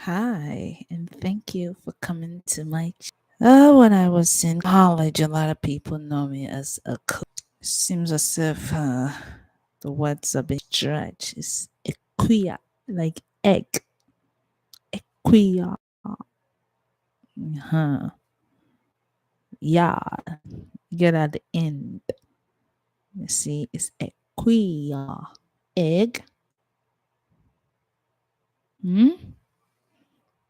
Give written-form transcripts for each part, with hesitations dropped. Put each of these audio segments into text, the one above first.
Hi, and thank you for coming to my. When I was in college, a lot of people know me as a cook. Seems as if the words are being stretched. It's equia, like egg. Equia. Huh. Yeah. Get at the end. You see, it's equia. Egg. Hmm?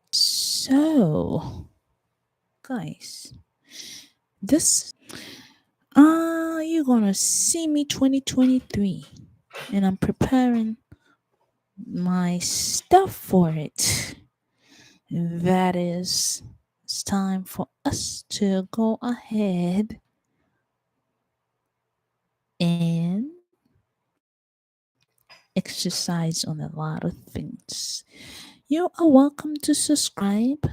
So, guys, this you're gonna see me 2023, and I'm preparing my stuff for it. That is, it's time for us to go ahead and exercise on a lot of things. You are welcome to subscribe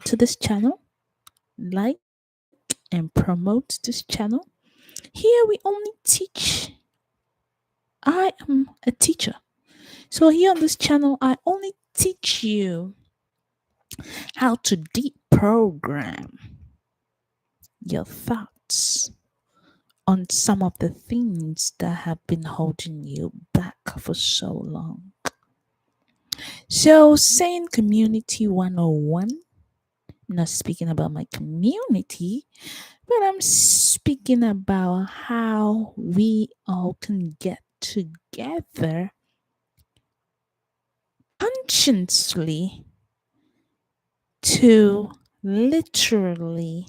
to this channel, like and promote this channel. Here we only teach. I am a teacher. So here on this channel, I only teach you how to deprogram your thoughts on some of the things that have been holding you back for so long. So, saying community 101, I'm not speaking about my community, but I'm speaking about how we all can get together consciously to literally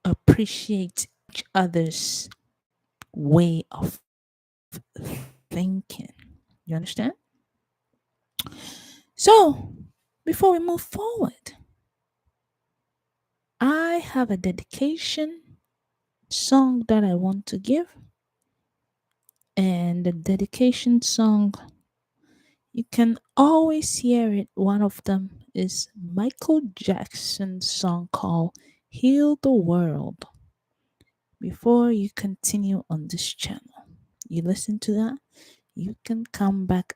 appreciate each other's way of thinking. You understand? So, before we move forward, I have a dedication song that I want to give. And the dedication song, you can always hear it. One of them is Michael Jackson's song called Heal the World. Before you continue on this channel, you listen to that, you can come back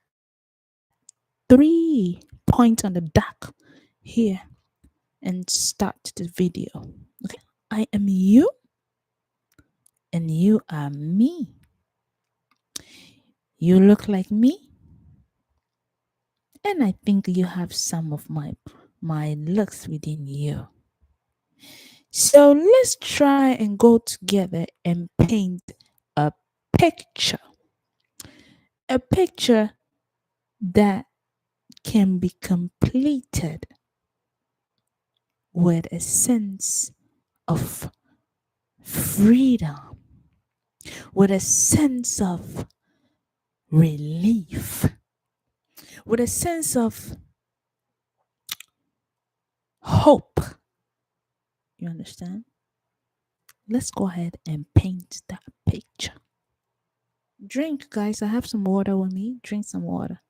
at 3 points on the dock here and start the video. Okay, I am you and you are me. You look like me, and I think you have some of my looks within you. So let's try and go together and paint a picture. A picture that can be completed with a sense of freedom, with a sense of relief, with a sense of hope. You understand? Let's go ahead and paint that picture. Drink, guys. I have some water with me. Drink some water.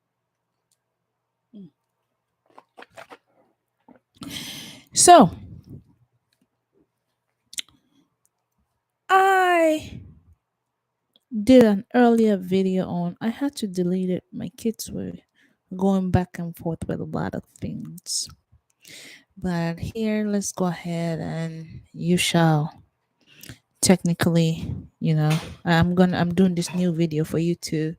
So, I did an earlier video on, I had to delete it. My kids were going back and forth with a lot of things. But here, let's go ahead and you shall technically, I'm doing this new video for you to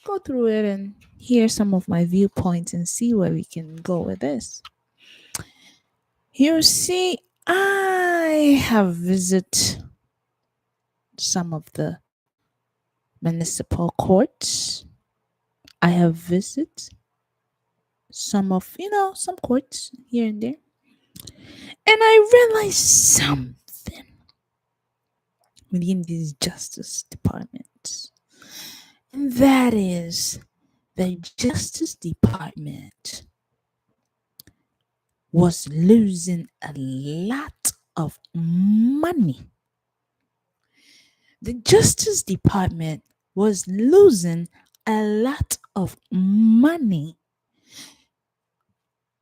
go through it and hear some of my viewpoints and see where we can go with this. You see, I have visited some of the municipal courts. I have visited some of, some courts here and there. And I realized something within these justice departments. And that is the Justice Department was losing a lot of money. The Justice Department was losing a lot of money.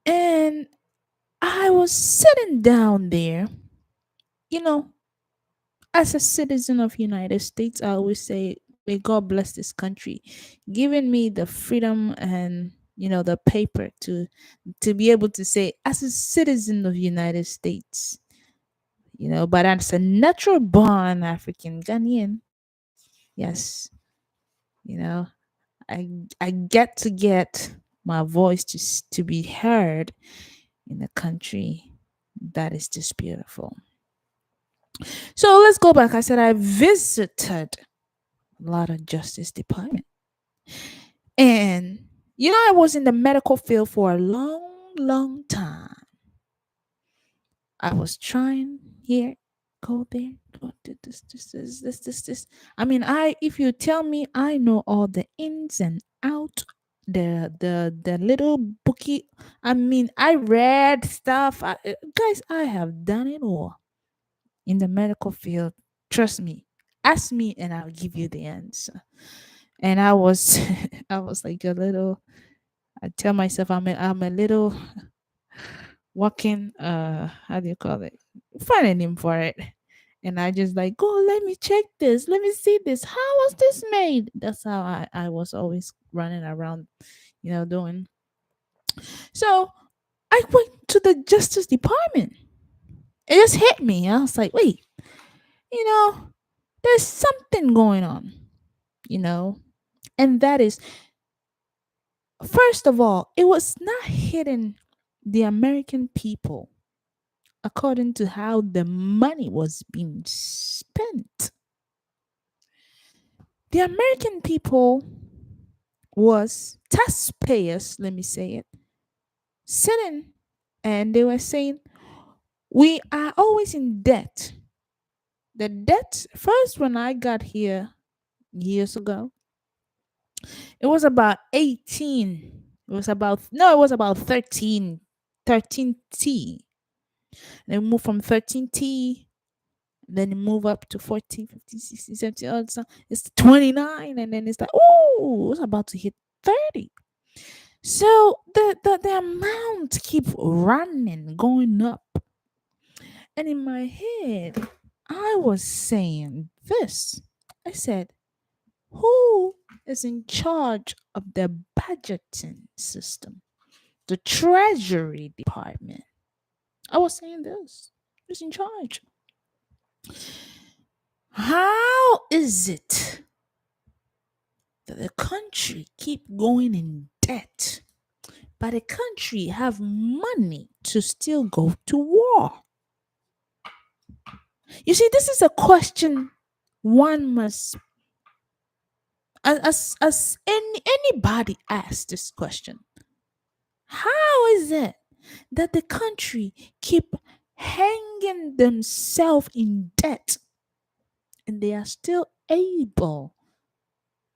And I was sitting down there, you know, as a citizen of United States, I always say may God bless this country, giving me the freedom and the paper to be able to say, as a citizen of United States, but as a natural born African Ghanaian, yes, you know, I get my voice to be heard in a country that is this beautiful. So let's go back. I said I visited a lot of Justice Department. And I was in the medical field for a long, long time. I was trying here, go there, go do this. I mean, if you tell me I know all the ins and out, the little bookie. I mean, I read stuff. Guys, I have done it all in the medical field. Trust me. Ask me and I'll give you the answer. And I was I was like a little, I tell myself I'm a little walking, how do you call it? Find a name for it. And I just like, go, let me check this. Let me see this. How was this made? That's how I was always running around, doing. So I went to the Justice Department. It just hit me. I was like, wait, you know, there's something going on, you know, and that is, first of all, it was not hitting the American people according to how the money was being spent. The American people was taxpayers, let me say it, sitting and they were saying, we are always in debt. The debt, first, when I got here years ago, it was about 18. It was about, no, it was about 13, 13T. Then we moved from 13T, then you move up to 14, 15, 16, 17. It's 29, and then it's like, oh, it's about to hit 30. So the amount keep running, going up. And in my head, I was saying this. I said, who is in charge of the budgeting system? The Treasury Department. I was saying this. Who's in charge? How is it that the country keep going in debt, but the country have money to still go to war? You see, this is a question one must, anybody asks this question. How is it that the country keep hanging themselves in debt and they are still able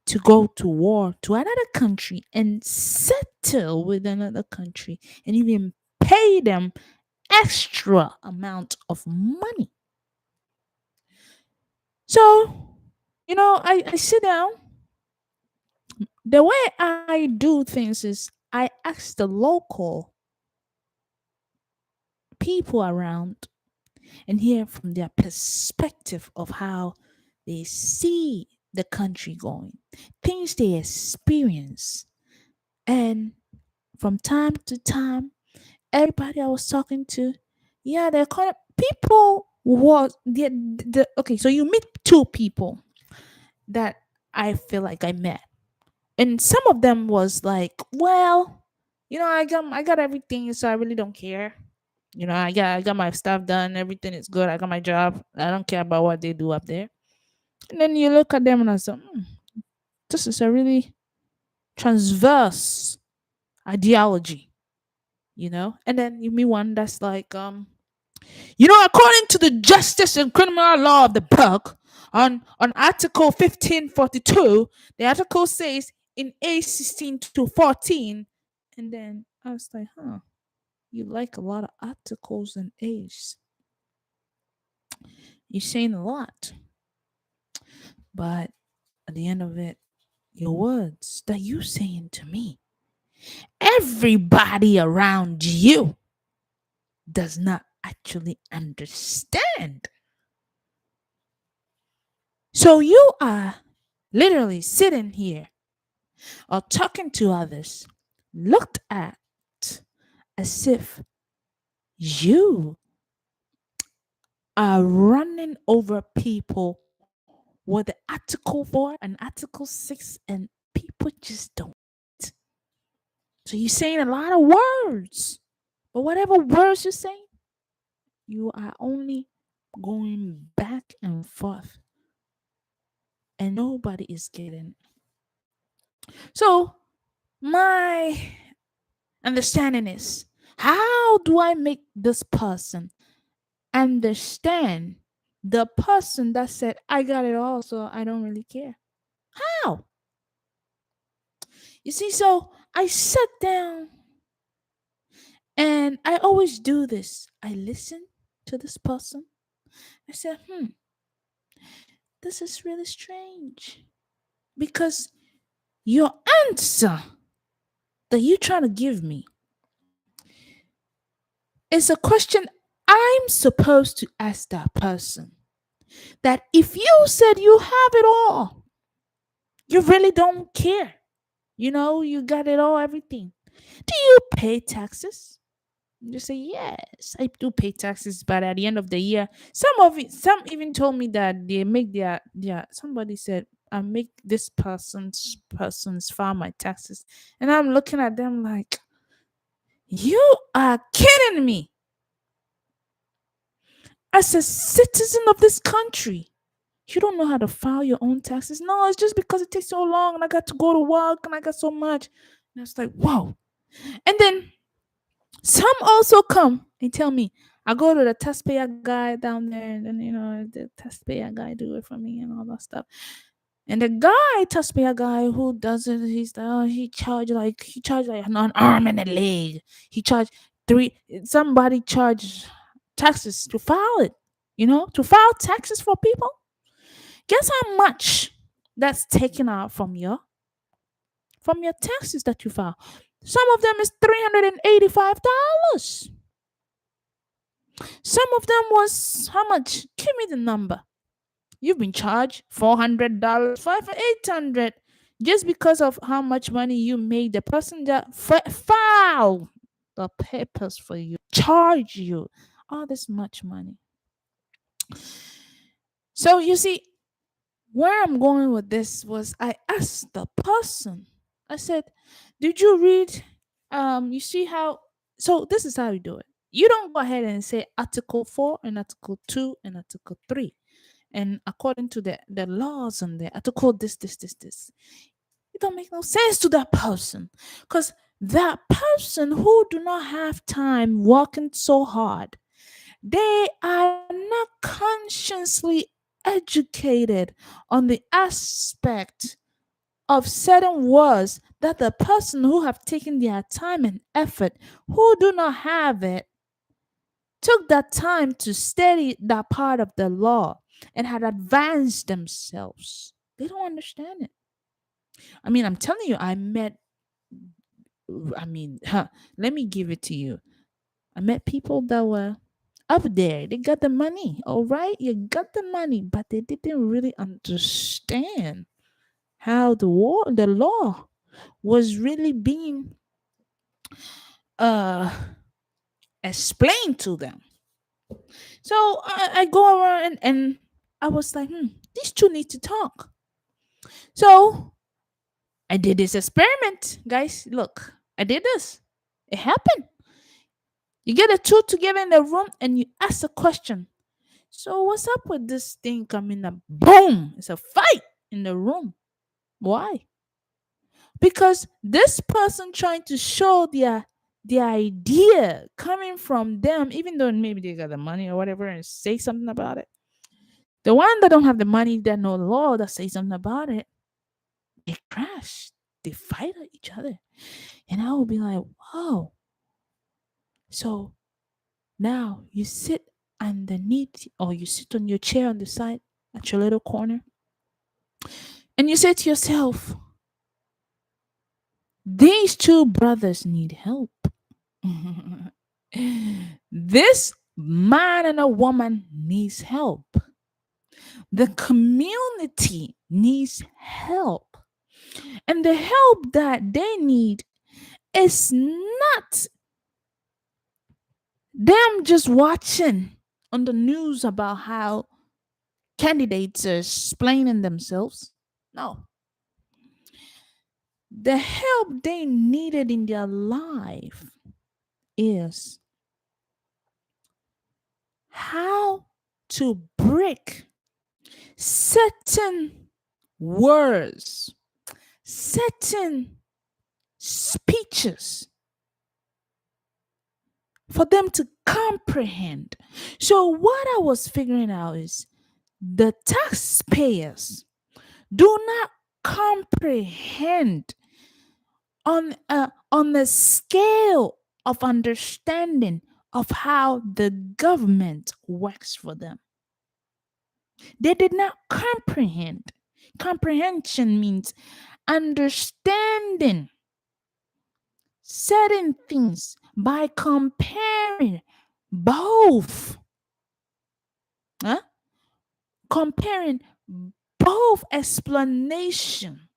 to go to war to another country and settle with another country and even pay them extra amount of money? So, I sit down. The way I do things is I ask the local people around and hear from their perspective of how they see the country going, things they experience. And from time to time, everybody I was talking to, yeah, the kind of people was the okay. So you meet two people that I feel like I met, and some of them was like, well, I got everything, so I really don't care. I got my stuff done. Everything is good. I got my job. I don't care about what they do up there. And then you look at them and I say, this is a really transverse ideology, And then you meet one that's like, according to the Justice and Criminal Law of the Book, on Article 1542, the article says in A16 to 14, and then I was like, you like a lot of articles and A's. You're saying a lot. But at the end of it, your words that you saying to me, everybody around you does not actually understand. So you are literally sitting here or talking to others, looked at as if you are running over people with the Article 4 and Article 6, and people just don't. So you're saying a lot of words, but whatever words you're saying, you are only going back and forth, and nobody is getting. So my understanding is, how do I make this person understand the person that said, I got it all, so I don't really care? How? You see, so I sat down and I always do this. I listen to this person. I said, this is really strange because your answer that you're trying to give me is a question I'm supposed to ask that person. That if you said you have it all, you really don't care. You got it all, everything. Do you pay taxes? You say, yes, I do pay taxes, but at the end of the year, some even told me that they make somebody said, I make this person's file my taxes. And I'm looking at them like, you are kidding me. As a citizen of this country, you don't know how to file your own taxes? No, it's just because it takes so long and I got to go to work and I got so much. And it's like, whoa. And then some also come and tell me, I go to the taxpayer guy down there, and then the taxpayer guy do it for me and all that stuff. And the taxpayer guy who does it, he charge like an arm and a leg. He charge three. Somebody charge taxes to file it. To file taxes for people. Guess how much that's taken out from your taxes that you file. Some of them is $385. Some of them was how much? Give me the number. You've been charged $400, 800, just because of how much money you made the person that file the papers for you, charge you all this much money. So you see, where I'm going with this was, I asked the person, I said, did you read, you see how, so this is how you do it. You don't go ahead and say Article 4 and Article 2 and Article 3. And according to the laws on there, Article this. It don't make no sense to that person. Because that person who do not have time working so hard, they are not consciously educated on the aspect of certain words that the person who have taken their time and effort, who do not have it, took that time to study that part of the law and had advanced themselves. They don't understand it. I mean, I'm telling you, let me give it to you. I met people that were up there. They got the money. All right. You got the money, but they didn't really understand how the law was really being uh explained to them. So I go around and I was like, these two need to talk. So I did this experiment, guys. Look, I did this. It happened. You get the two together in the room and you ask a question. So what's up with this thing coming up? Boom! It's a fight in the room. Why? Because this person trying to show the idea coming from them, even though maybe they got the money or whatever, and say something about it. The one that don't have the money, that know the law, that say something about it, they crash. They fight at each other. And I will be like, wow. So now you sit underneath, or you sit on your chair on the side at your little corner, and you say to yourself, these two brothers need help. This man and a woman needs help. The community needs help. And the help that they need is not them just watching on the news about how candidates are explaining themselves. No. The help they needed in their life is how to break certain words, certain speeches for them to comprehend. So, what I was figuring out is the taxpayers do not comprehend on a scale of understanding of how the government works for them. They did not comprehend. Comprehension means understanding certain things by comparing both. Huh? Comparing both explanation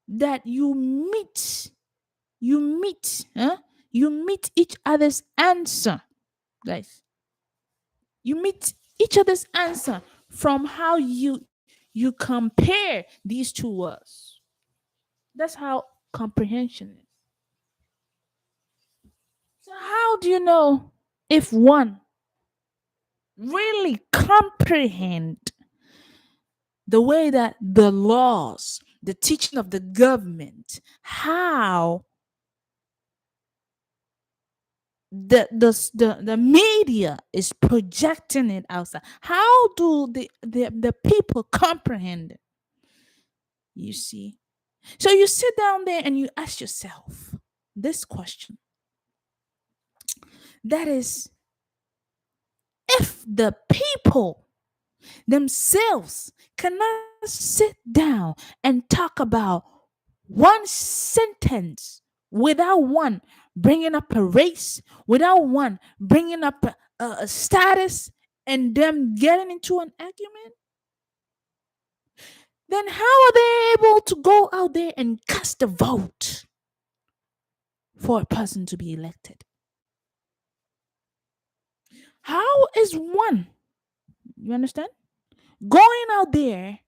that you meet each other's answer, guys. You meet each other's answer from how you compare these two words. That's how comprehension is. So how do you know if one really comprehend the way that the laws, the teaching of the government, how the media is projecting it outside? How do the people comprehend it? You see? So you sit down there and you ask yourself this question. That is, if the people themselves cannot sit down and talk about one sentence without one bringing up a race, without one bringing up a status, and them getting into an argument, then how are they able to go out there and cast a vote for a person to be elected? How is one, you understand, going out there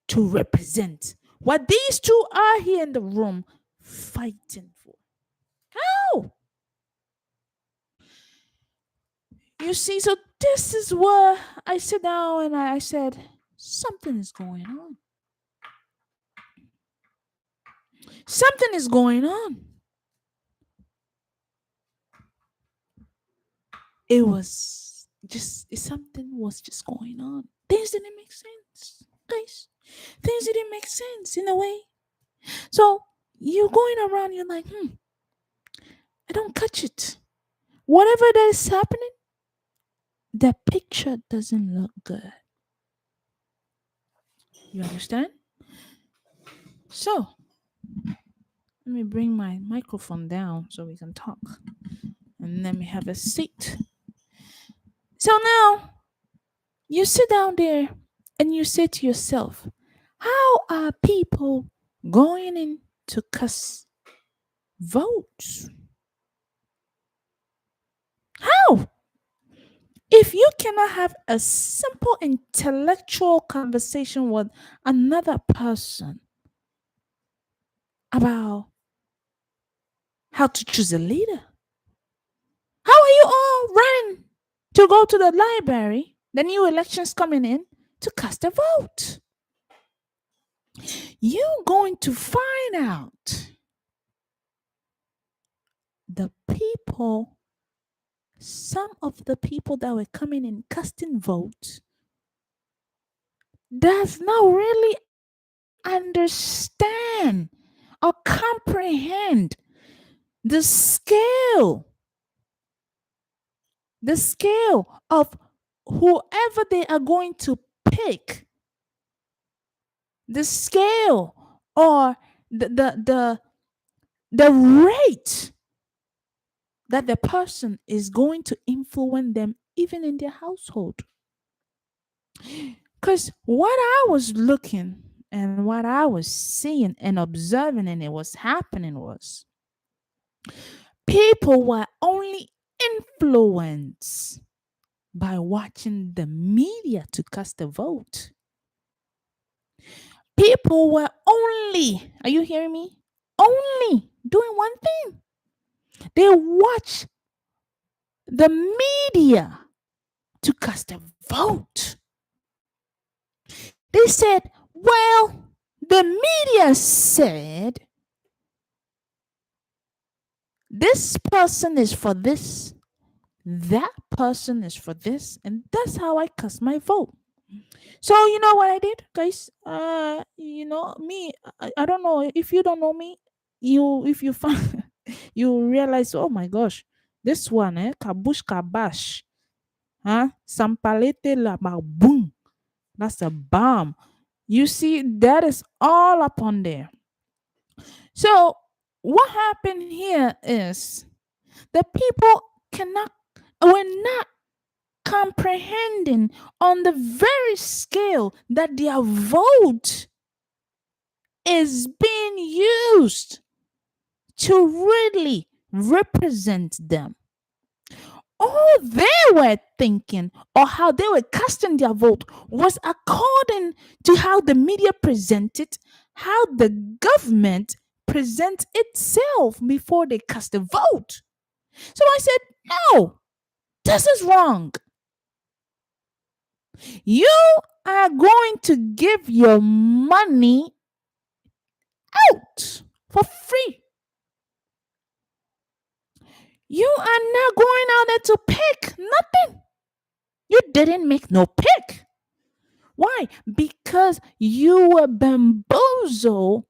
to represent what these two are here in the room fighting for? How? You see, so this is where I sit down and I said, something is going on. Something is going on. It was just, something was just going on. Things didn't make sense, guys. Things didn't make sense in a way. So you're going around, you're like, I don't catch it. Whatever that is happening, the picture doesn't look good. You understand? So let me bring my microphone down so we can talk. And let me have a seat. So now you sit down there and you say to yourself, how are people going in to cast votes? How? If you cannot have a simple intellectual conversation with another person about how to choose a leader, how are you all running to go to the library, the new elections coming in, to cast a vote? You're going to find out the people, some of the people that were coming in casting votes, does not really understand or comprehend the scale of whoever they are going to pick, the scale or the rate that the person is going to influence them even in their household. Because what I was looking and what I was seeing and observing and it was happening was people were only influenced by watching the media to cast a vote. People were only, are you hearing me? Only doing one thing. They watch the media to cast a vote. They said, well, the media said this person is for this, that person is for this, and that's how I cast my vote. So you know what I did, guys? Me, I don't know if you don't know me. You, if you find, you realize, oh my gosh, this one, kabush kabash, huh? Sampalete la boom. That's a bomb. You see, that is all upon there. So what happened here is the people cannot, were not comprehending on the very scale that their vote is being used to really represent them. All they were thinking or how they were casting their vote was according to how the media presented, how the government presents itself before they cast a vote. So I said, no, this is wrong. You are going to give your money out for free. You are not going out there to pick nothing. You didn't make no pick. Why? Because you were bamboozled,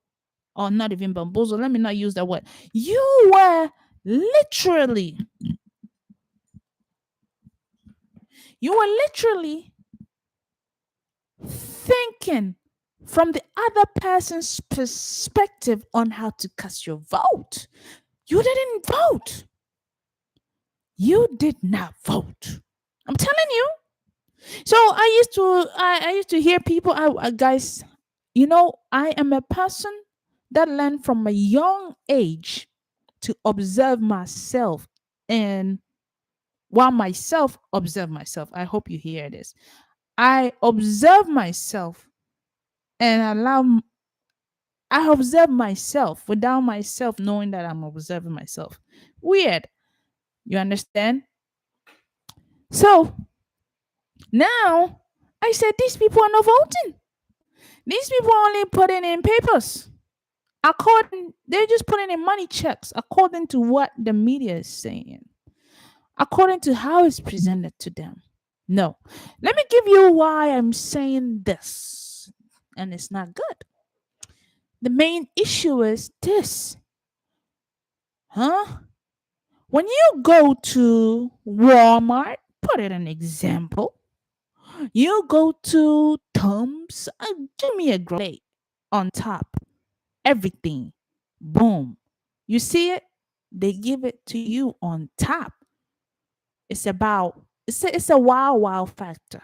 or not even bamboozled. Let me not use that word. You were literally, you were literally thinking from the other person's perspective on how to cast your vote. You didn't vote. You did not vote. I'm telling you. So I used to hear people. Guys, I am a person that learned from a young age to observe myself, and while myself observe myself. I hope you hear this. I observe myself and I observe myself without myself knowing that I'm observing myself. Weird. You understand? So now I said these people are not voting. These people are only putting in papers. They're just putting in money checks according to what the media is saying, according to how it's presented to them. No. Let me give you why I'm saying this. And it's not good. The main issue is this. Huh? When you go to Walmart, put it an example. You go to Tom's, give me a plate on top, everything. Boom. You see it? They give it to you on top. It's a wow factor.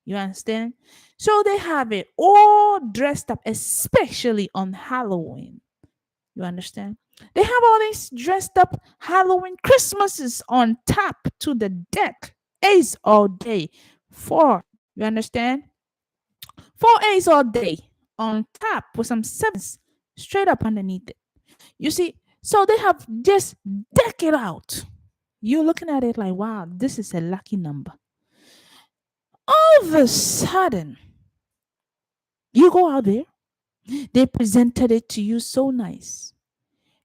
You understand? So they have it all dressed up, especially on Halloween. You understand? They have all these dressed up Halloween Christmases on top to the deck. Ace all day. Four. You understand? 4 A's all day on top with some sevens straight up underneath it. You see, so they have just deck it out. You're looking at it like, wow, this is a lucky number. All of a sudden, you go out there, they presented it to you so nice.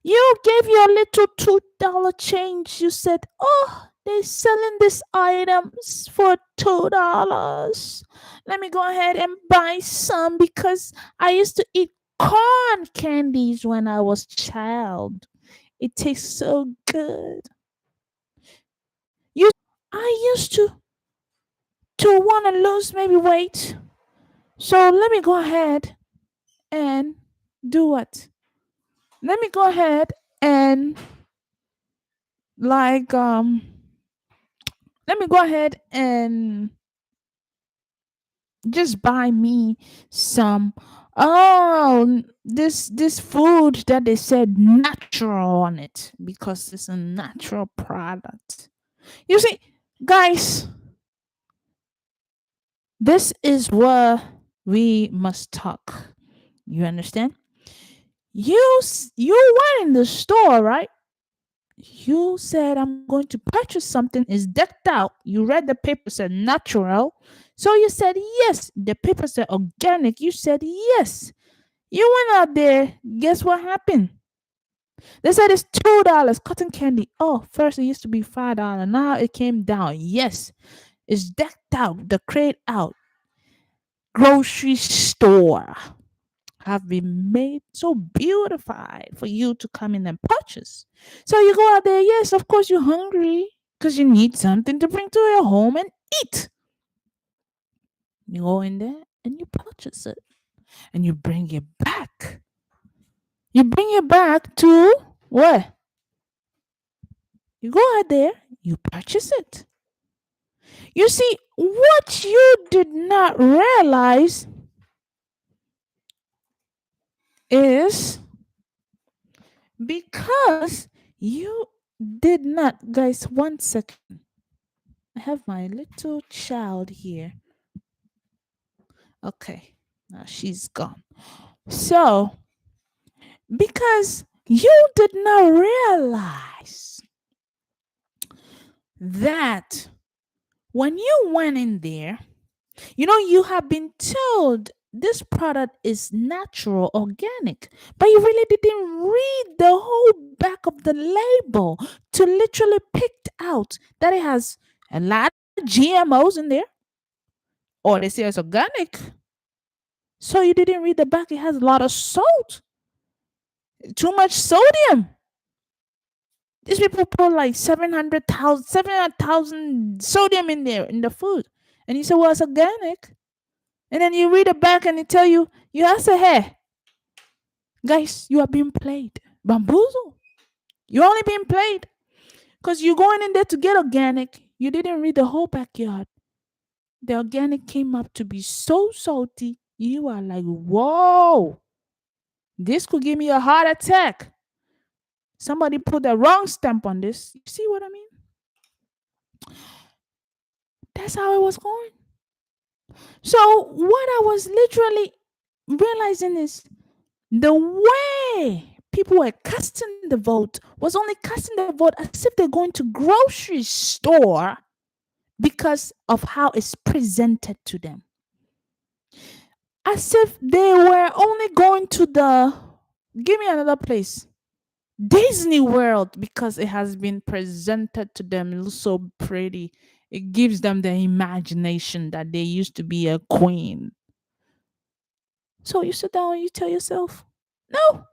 You gave your little $2 change. You said, oh, they're selling these items for $2. Let me go ahead and buy some because I used to eat corn candies when I was child. It tastes so good. I used to want to lose maybe weight. So let me go ahead and do what? Let me go ahead and like let me go ahead and just buy me some, this food that they said natural on it because it's a natural product. You see, guys, this is where we must talk. You understand? You went in the store, right? You said, I'm going to purchase something, is decked out. You read the paper said natural. So you said yes. The paper said organic. You said yes. You went out there. Guess what happened? They said it's $2 cotton candy. Oh, first it used to be $5. Now it came down. Yes. It's decked out, the crate out. Grocery store have been made so beautified for you to come in and purchase. So you go out there, yes, of course you're hungry because you need something to bring to your home and eat. You go in there and you purchase it and you bring it back. You bring it back to where? You go out there, you purchase it. You see, what you did not realize is because you did not, guys, 1 second. I have my little child here. Okay, now she's gone. So, because you did not realize that when you went in there, you have been told this product is natural, organic, but you really didn't read the whole back of the label to literally pick out that it has a lot of GMOs in there, or they say it's organic. So you didn't read the back. It has a lot of salt, too much sodium. These people put like 700,000 sodium in there in the food. And you say, well, it's organic. And then you read it back and it tell you, you have to say, hey, guys, you are being played. Bamboozle. You're only being played because you're going in there to get organic. You didn't read the whole backyard. The organic came up to be so salty. You are like, whoa, this could give me a heart attack. Somebody put the wrong stamp on this. You see what I mean? That's how it was going. So, what I was literally realizing is the way people were casting the vote was only casting the vote as if they're going to grocery store because of how it's presented to them. As if they were only going to the, give me another place, Disney World, because it has been presented to them. It looks so pretty. It gives them the imagination that they used to be a queen. So you sit down and you tell yourself, no,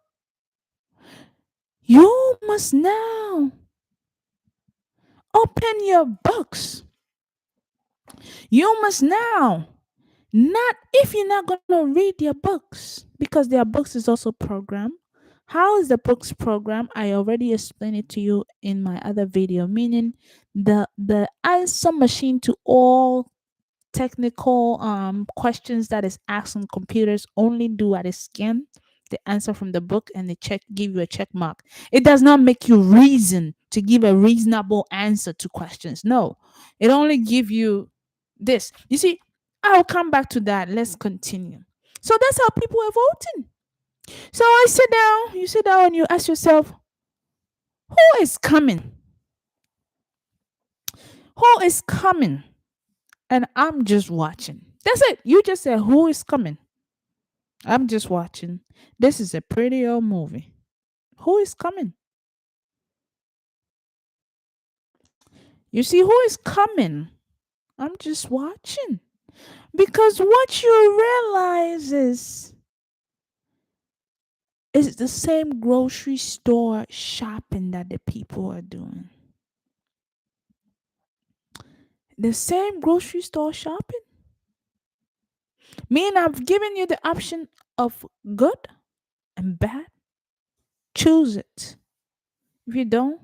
you must now open your books. You must now, not if you're not going to read your books, because their books is also programmed. How is the books program? I already explained it to you in my other video, meaning the answer machine to all technical questions that is asked on computers only do at a scan the answer from the book and they give you a check mark. It does not make you reason to give a reasonable answer to questions. No, it only give you this. You see, I'll come back to that. Let's continue. So that's how people are voting. So I sit down, you sit down and you ask yourself, who is coming? Who is coming? And I'm just watching. That's it. You just said, who is coming? I'm just watching. This is a pretty old movie. Who is coming? You see, who is coming? I'm just watching. Because what you realize is the same grocery store shopping that the people are doing. The same grocery store shopping. Mean I've given you the option of good and bad. Choose it. If you don't,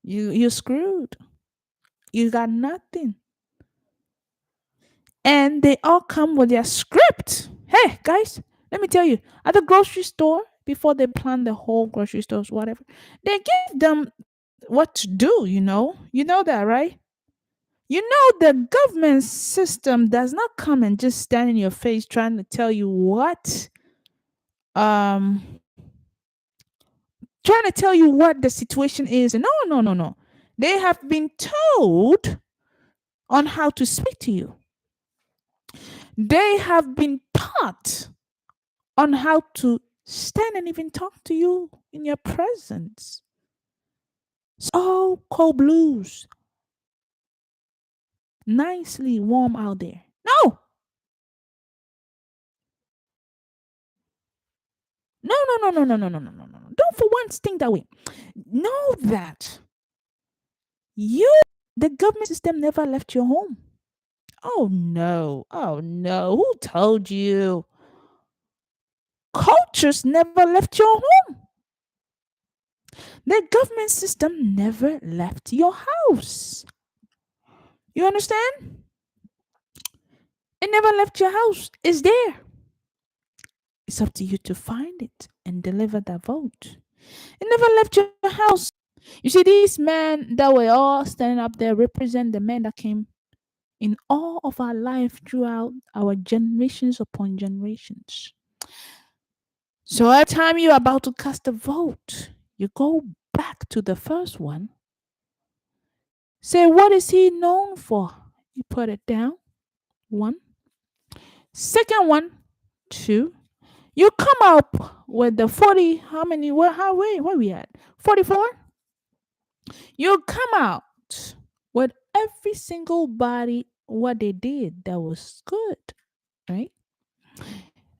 you're screwed. You got nothing. and they all come with their script. Hey, guys, let me tell you, at the grocery store, before they plan the whole grocery stores, whatever, they give them what to do, you know. You know that, right? You know, the government system does not come and just stand in your face trying to tell you um, what the situation is. No, no, no, no. They have been told on how to speak to you. They have been taught on how to stand and even talk to you in your presence. So cold blues, nicely warm out there. No, no, no, no, no, no, no, no, no, no, no. Don't for once think that way. Know that you, the government system never left your home. Oh no, oh no. Who told you? Cultures never left your home. The government system never left your house. You understand? It never left your house. It's there. It's up to you to find it and deliver that vote. It never left your house. You see, these men that were all standing up there represent the men that came in all of our life throughout our generations upon generations. So every time you're about to cast a vote, you go back to the first one. Say, what is he known for? You put it down. One. Second one, two. You come up with the 40, how many, where we at? 44? You come out with every single body what they did that was good, right?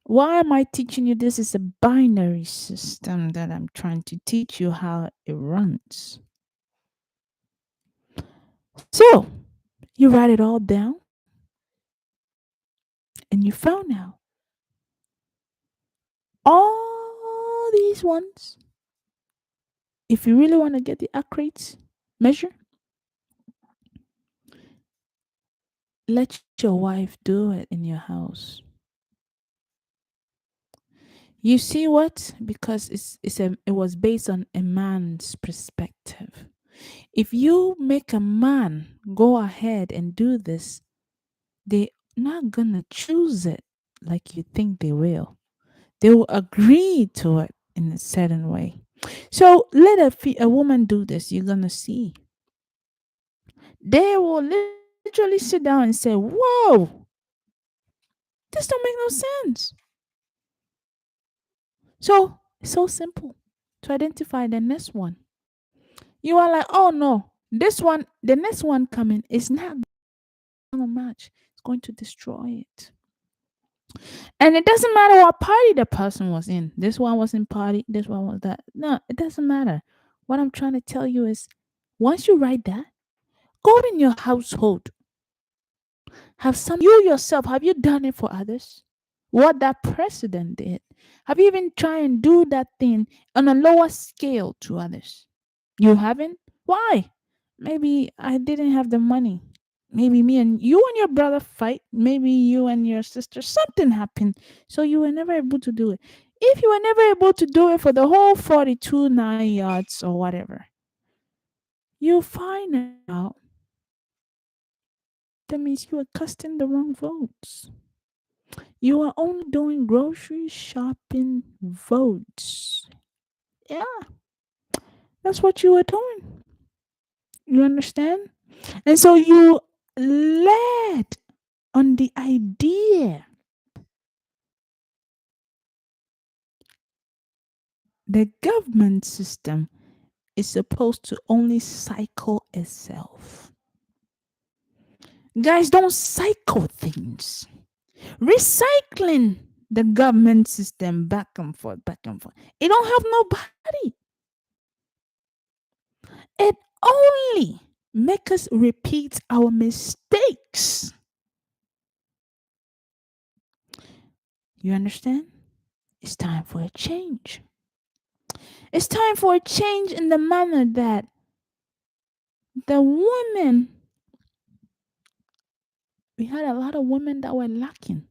Why am I teaching you this? Is a binary system that I'm trying to teach you how it runs. So you write it all down and you found out all these ones. If you really want to get the accurate measure, let your wife do it in your house. You see what? Because it was based on a man's perspective. If you make a man go ahead and do this, they're not gonna choose it like you think they will. They will agree to it in a certain way. So let a woman do this. You're gonna see. They will literally sit down and say, "Whoa, this don't make no sense." So it's so simple to identify the next one. You are like, oh no, this one, the next one coming is not gonna match. It's going to destroy it. And it doesn't matter what party the person was in. This one was in party, this one was that. No, it doesn't matter. What I'm trying to tell you is once you write that, go in your household. Have some you yourself, have you done it for others? What that president did. Have you even tried and do that thing on a lower scale to others? You haven't? Why? Maybe I didn't have the money. Maybe me and you and your brother fight. Maybe you and your sister, something happened. So you were never able to do it. If you were never able to do it for the whole 42 9 yards or whatever, you find out that means you are casting the wrong votes. You are only doing grocery shopping votes. Yeah, that's what you were doing. You understand? And so you led on the idea the government system is supposed to only cycle itself. Guys, don't cycle things. Recycling the government system back and forth, back and forth. It don't help nobody. It only make us repeat our mistakes. You understand? It's time for a change. It's time for a change in the manner that the woman We had a lot of women that were lacking.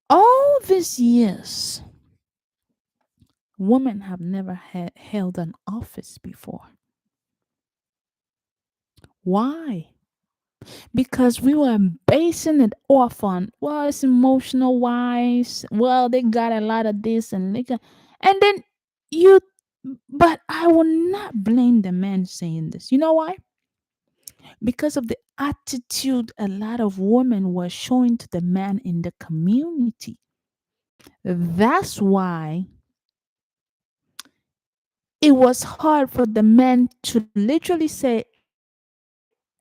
All these years, women have never held an office before. Why? Because we were basing it off on, well, it's emotional wise, well, they got a lot of this and they got, and then you, but I will not blame the man saying this. You know why? Because of the attitude a lot of women were showing to the man in the community. That's why it was hard for the man to literally say,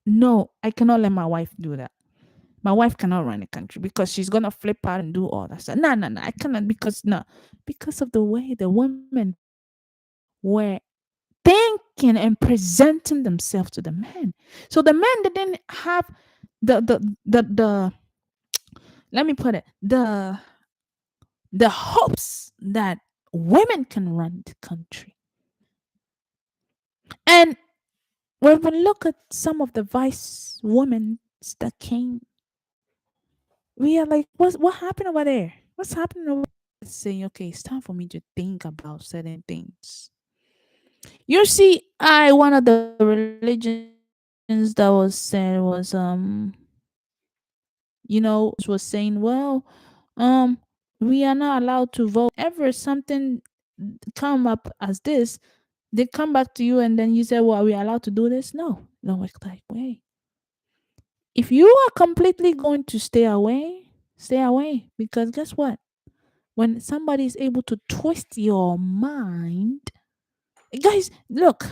no, I cannot let my wife do that. My wife cannot run the country because she's gonna flip out and do all that stuff. No, no, no, I cannot because no, because of the way the women were thinking and presenting themselves to the man. So the man didn't have the let me put it, the hopes that women can run the country. And when we look at some of the vice women that came, we are like, what happened over there? What's happening over there? Saying, okay, it's time for me to think about certain things. You see, I one of the religions that was said was was saying, well, um, we are not allowed to vote. Whenever something come up as this, they come back to you and then you say, well, are we allowed to do this? No. No, it's like, wait. If you are completely going to stay away, stay away. Because guess what? When somebody is able to twist your mind, guys, look,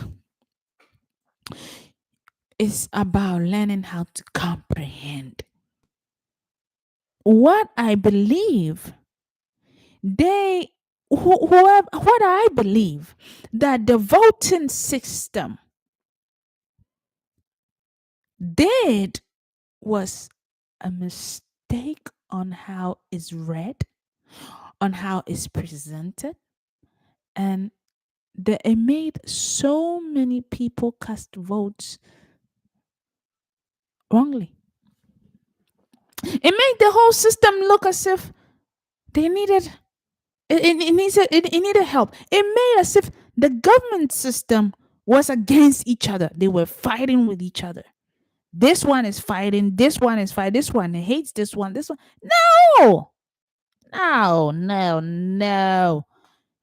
it's about learning how to comprehend. What I believe, they, whoever, what I believe, that the voting system did was a mistake on how it's read, on how it's presented, and it made so many people cast votes wrongly. It made the whole system look as if they needed it needed help. It made as if the government system was against each other. They were fighting with each other. This one is fighting. This one is fighting. This one hates this one. This one. No, no, no, no,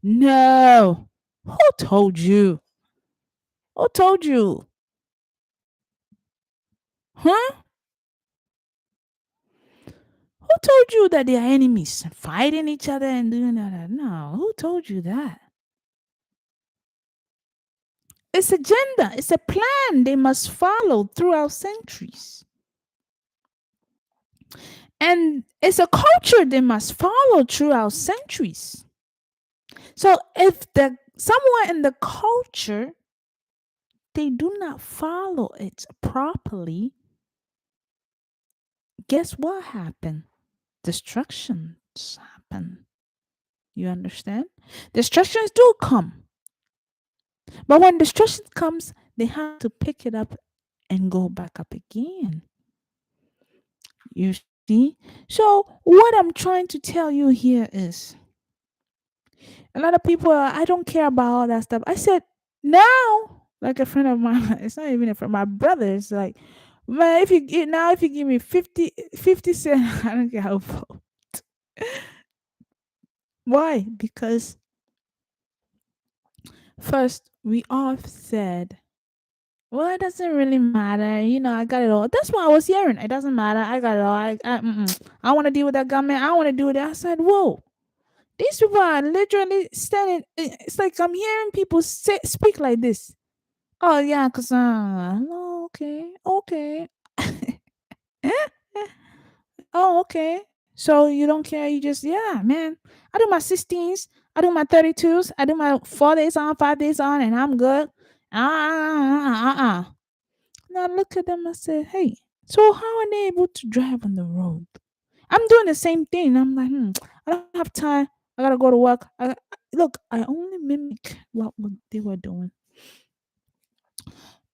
no. Who told you? Who told you? Huh? Who told you that they are enemies, fighting each other and doing that? No, who told you that? It's agenda. It's a plan they must follow throughout centuries. And it's a culture they must follow throughout centuries. So if the somewhere in the culture they do not follow it properly, guess what happened? Destructions happen. You understand? Destructions do come. But when destruction comes, they have to pick it up and go back up again. You see? So, what I'm trying to tell you here is a lot of people are, I don't care about all that stuff. I said, now, like a friend of mine, it's not even a friend, my brother is like, man, if you give me 50 cents, I don't care how vote. Why? Because first, we all said, well, it doesn't really matter. I got it all. That's what I was hearing. It doesn't matter. I got it all. I want to deal with that government. I want to do it. I said, whoa. These people are literally standing. It's like I'm hearing people speak like this. Oh, yeah, because, oh, okay. Okay. Oh, okay. So you don't care. You just, yeah, man. I do my 16s. I do my 32s. I do my 4 days on, 5 days on, and I'm good. Now look at them. I said, hey, so how are they able to drive on the road? I'm doing the same thing. I'm like, I don't have time. I gotta go to work. Look, I only mimic what they were doing.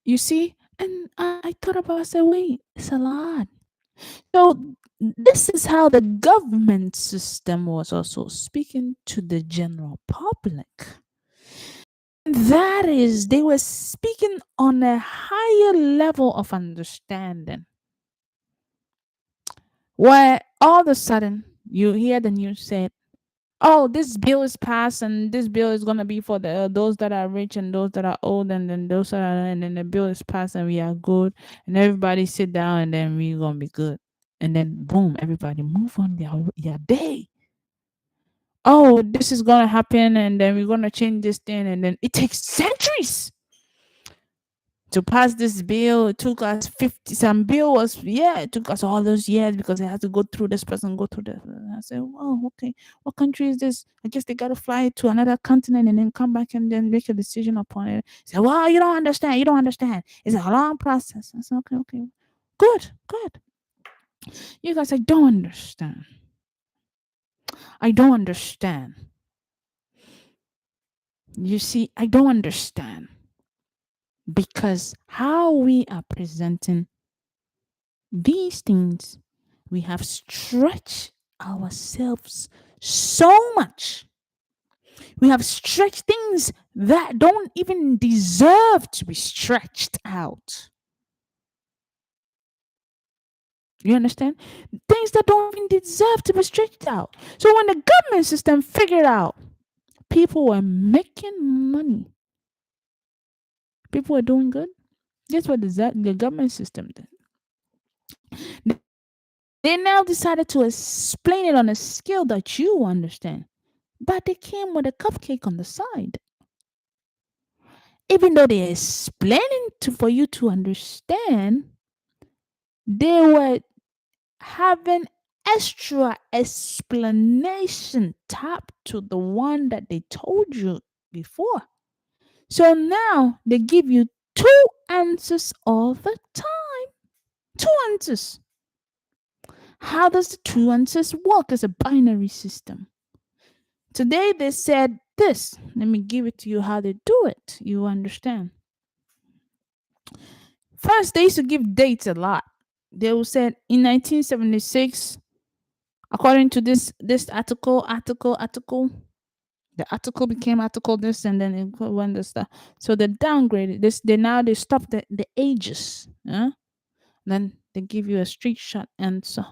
You see? And I thought about, I said, wait, it's a lot. So this is how the government system was also speaking to the general public. That is, they were speaking on a higher level of understanding, where all of a sudden you hear the news said, "Oh, this bill is passed, and this bill is gonna be for the those that are rich and those that are old, and then those that are, and then the bill is passed, and we are good, and everybody sit down, and then we gonna be good." And then boom, everybody move on their day. Oh, this is gonna happen, and then we're gonna change this thing, and then it takes centuries to pass this bill. It took us 50, some bill was, yeah, it took us all those years because they had to go through this person, go through that. I said, oh, okay, what country is this? I guess they got to fly to another continent and then come back and then make a decision upon it. He said, well, you don't understand, you don't understand, it's a long process. I said, okay, okay, good, good. You guys, I don't understand, I don't understand. You see, I don't understand, because how we are presenting these things, we have stretched ourselves so much. We have stretched things that don't even deserve to be stretched out. You understand? Things that don't even deserve to be stretched out. So when the government system figured out people were making money, people were doing good, guess what the government system did? They now decided to explain it on a scale that you understand. But they came with a cupcake on the side. Even though they're explaining to for you to understand, they were having extra explanation tapped to the one that they told you before. So now they give you two answers all the time. Two answers. How does the two answers work as a binary system? Today they said this. Let me give it to you how they do it. You understand. First, they used to give dates a lot. They will say in 1976, according to this article, the article became article this, and then it went this stuff. So they downgraded this. They stop the ages. Then they give you a straight shot answer,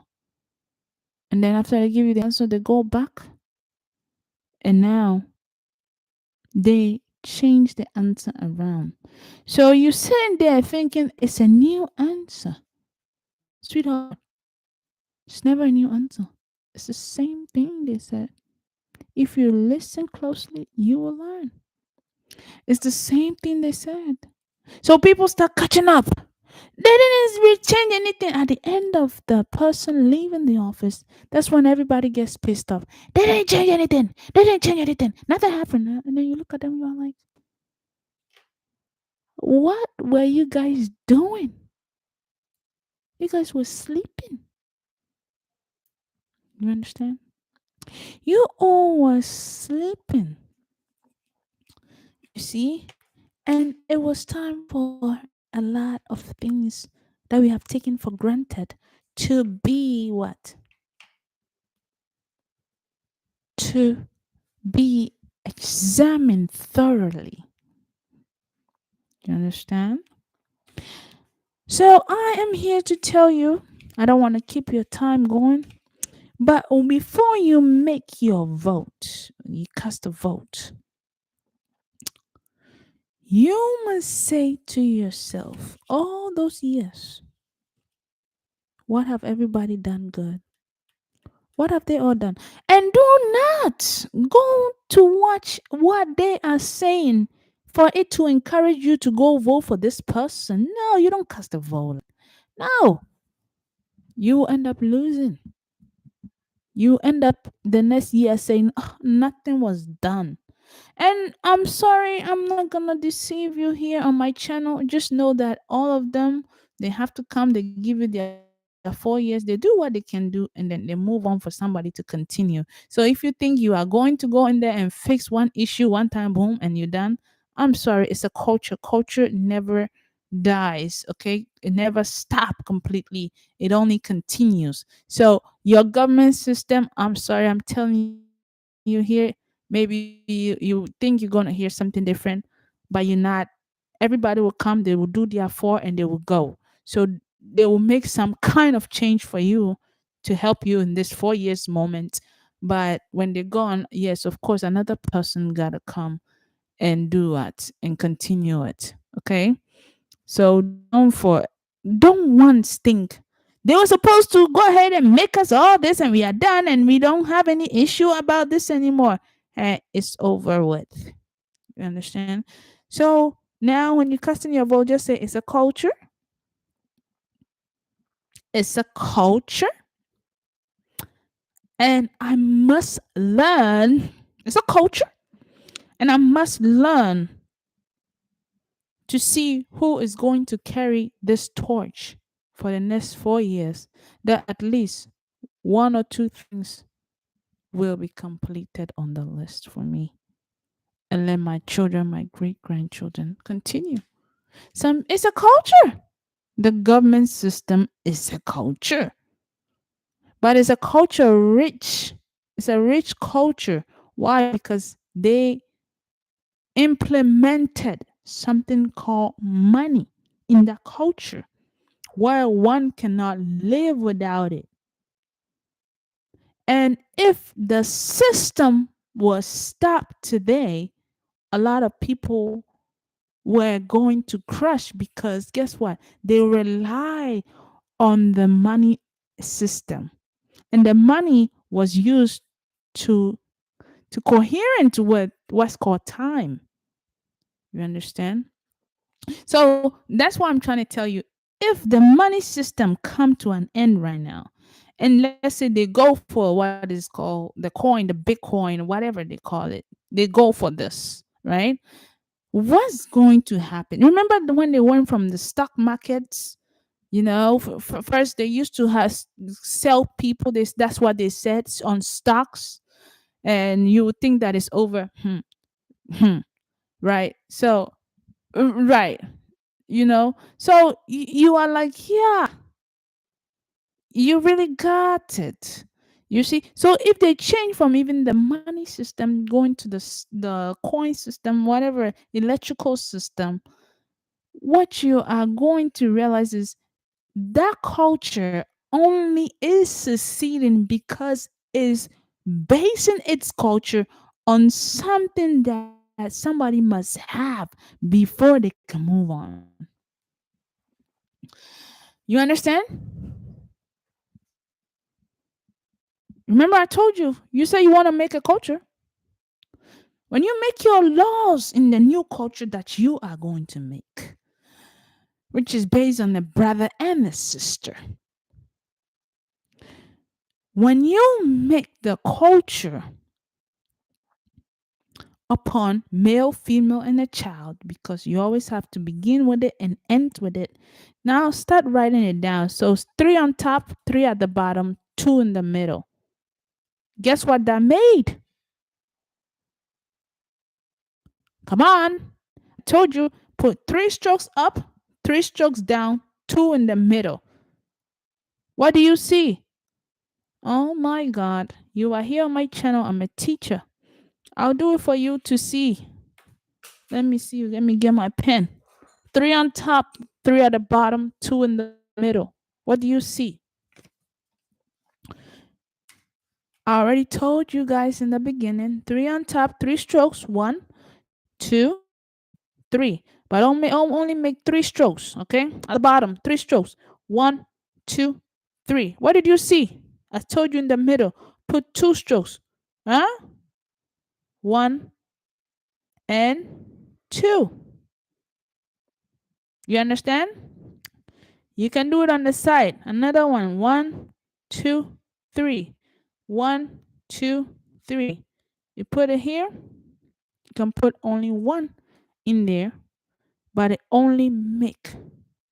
and then after they give you the answer, they go back, and now they change the answer around. So you're sitting there thinking it's a new answer, sweetheart. It's never a new answer. It's the same thing they said. If you listen closely, you will learn. It's the same thing they said. So people start catching up. They didn't really change anything at the end of the person leaving the office. That's when everybody gets pissed off. They didn't change anything. They didn't change anything. Nothing happened. And then you look at them, you're like, what were you guys doing? You guys were sleeping. You understand? You all were sleeping. You see? And it was time for a lot of things that we have taken for granted to be what? To be examined thoroughly. You understand? So I am here to tell you, I don't want to keep your time going, but before you make your vote, you cast a vote, you must say to yourself, all those years, what have everybody done good? What have they all done? And do not go to watch what they are saying for it to encourage you to go vote for this person. No, you don't cast a vote. No, you will end up losing. You end up the next year saying, "Oh, nothing was done." And I'm sorry, I'm not gonna deceive you here on my channel. Just know that all of them, they have to come, they give you their 4 years, they do what they can do, and then they move on for somebody to continue. So if you think you are going to go in there and fix one issue one time, boom, and you're done, I'm sorry, it's a culture. Culture never dies. Okay, it never stop completely, it only continues. So your government system, I'm sorry, I'm telling you here, maybe you think you're going to hear something different, but you're not. Everybody will come, they will do their four, and they will go. So they will make some kind of change for you to help you in this 4 years moment. But when they're gone, yes, of course, another person gotta come and do it and continue it. Okay. So don't once think they were supposed to go ahead and make us all this and we are done and we don't have any issue about this anymore. It's over with. You understand? So now when you question your vote, just say it's a culture. It's a culture. And I must learn. It's a culture. And I must learn to see who is going to carry this torch for the next 4 years, that at least one or two things will be completed on the list for me. And let my children, my great grandchildren continue. It's a culture. The government system is a culture, but it's a culture rich. It's a rich culture. Why? Because they implemented something called money in the culture where one cannot live without it. And if the system was stopped today, a lot of people were going to crush because guess what? They rely on the money system. And the money was used to coherent with what's called time. You understand? So that's why I'm trying to tell you, if the money system come to an end right now, and let's say they go for what is called the coin, the Bitcoin, whatever they call it, they go for this, right? What's going to happen? Remember when they went from the stock markets? First they used to sell people. That's what they said on stocks, and you would think that it's over. Right? So, right, so you are like, yeah, you really got it. You see, so if they change from even the money system going to the coin system, whatever electrical system, what you are going to realize is that culture only is succeeding because is basing its culture on something that somebody must have before they can move on. You understand? Remember, I told you, you say you want to make a culture. When you make your laws in the new culture that you are going to make, which is based on the brother and the sister, when you make the culture upon male, female, and a child, because you always have to begin with it and end with it. Now start writing it down. So it's three on top, three at the bottom, two in the middle. Guess what that made? Come on. I told you, put three strokes up, three strokes down, two in the middle. What do you see? Oh my God. You are here on my channel. I'm a teacher. I'll do it for you to see. Let me see. Let me get my pen. Three on top, three at the bottom, two in the middle. What do you see? I already told you guys in the beginning, three on top, three strokes, one, two, three. But only make three strokes, okay? At the bottom, three strokes. One, two, three. What did you see? I told you in the middle, put two strokes. Huh? One and two. You understand? You can do it on the side. Another one. One, two, three. One, two, three. You put it here. You can put only one in there, but it only make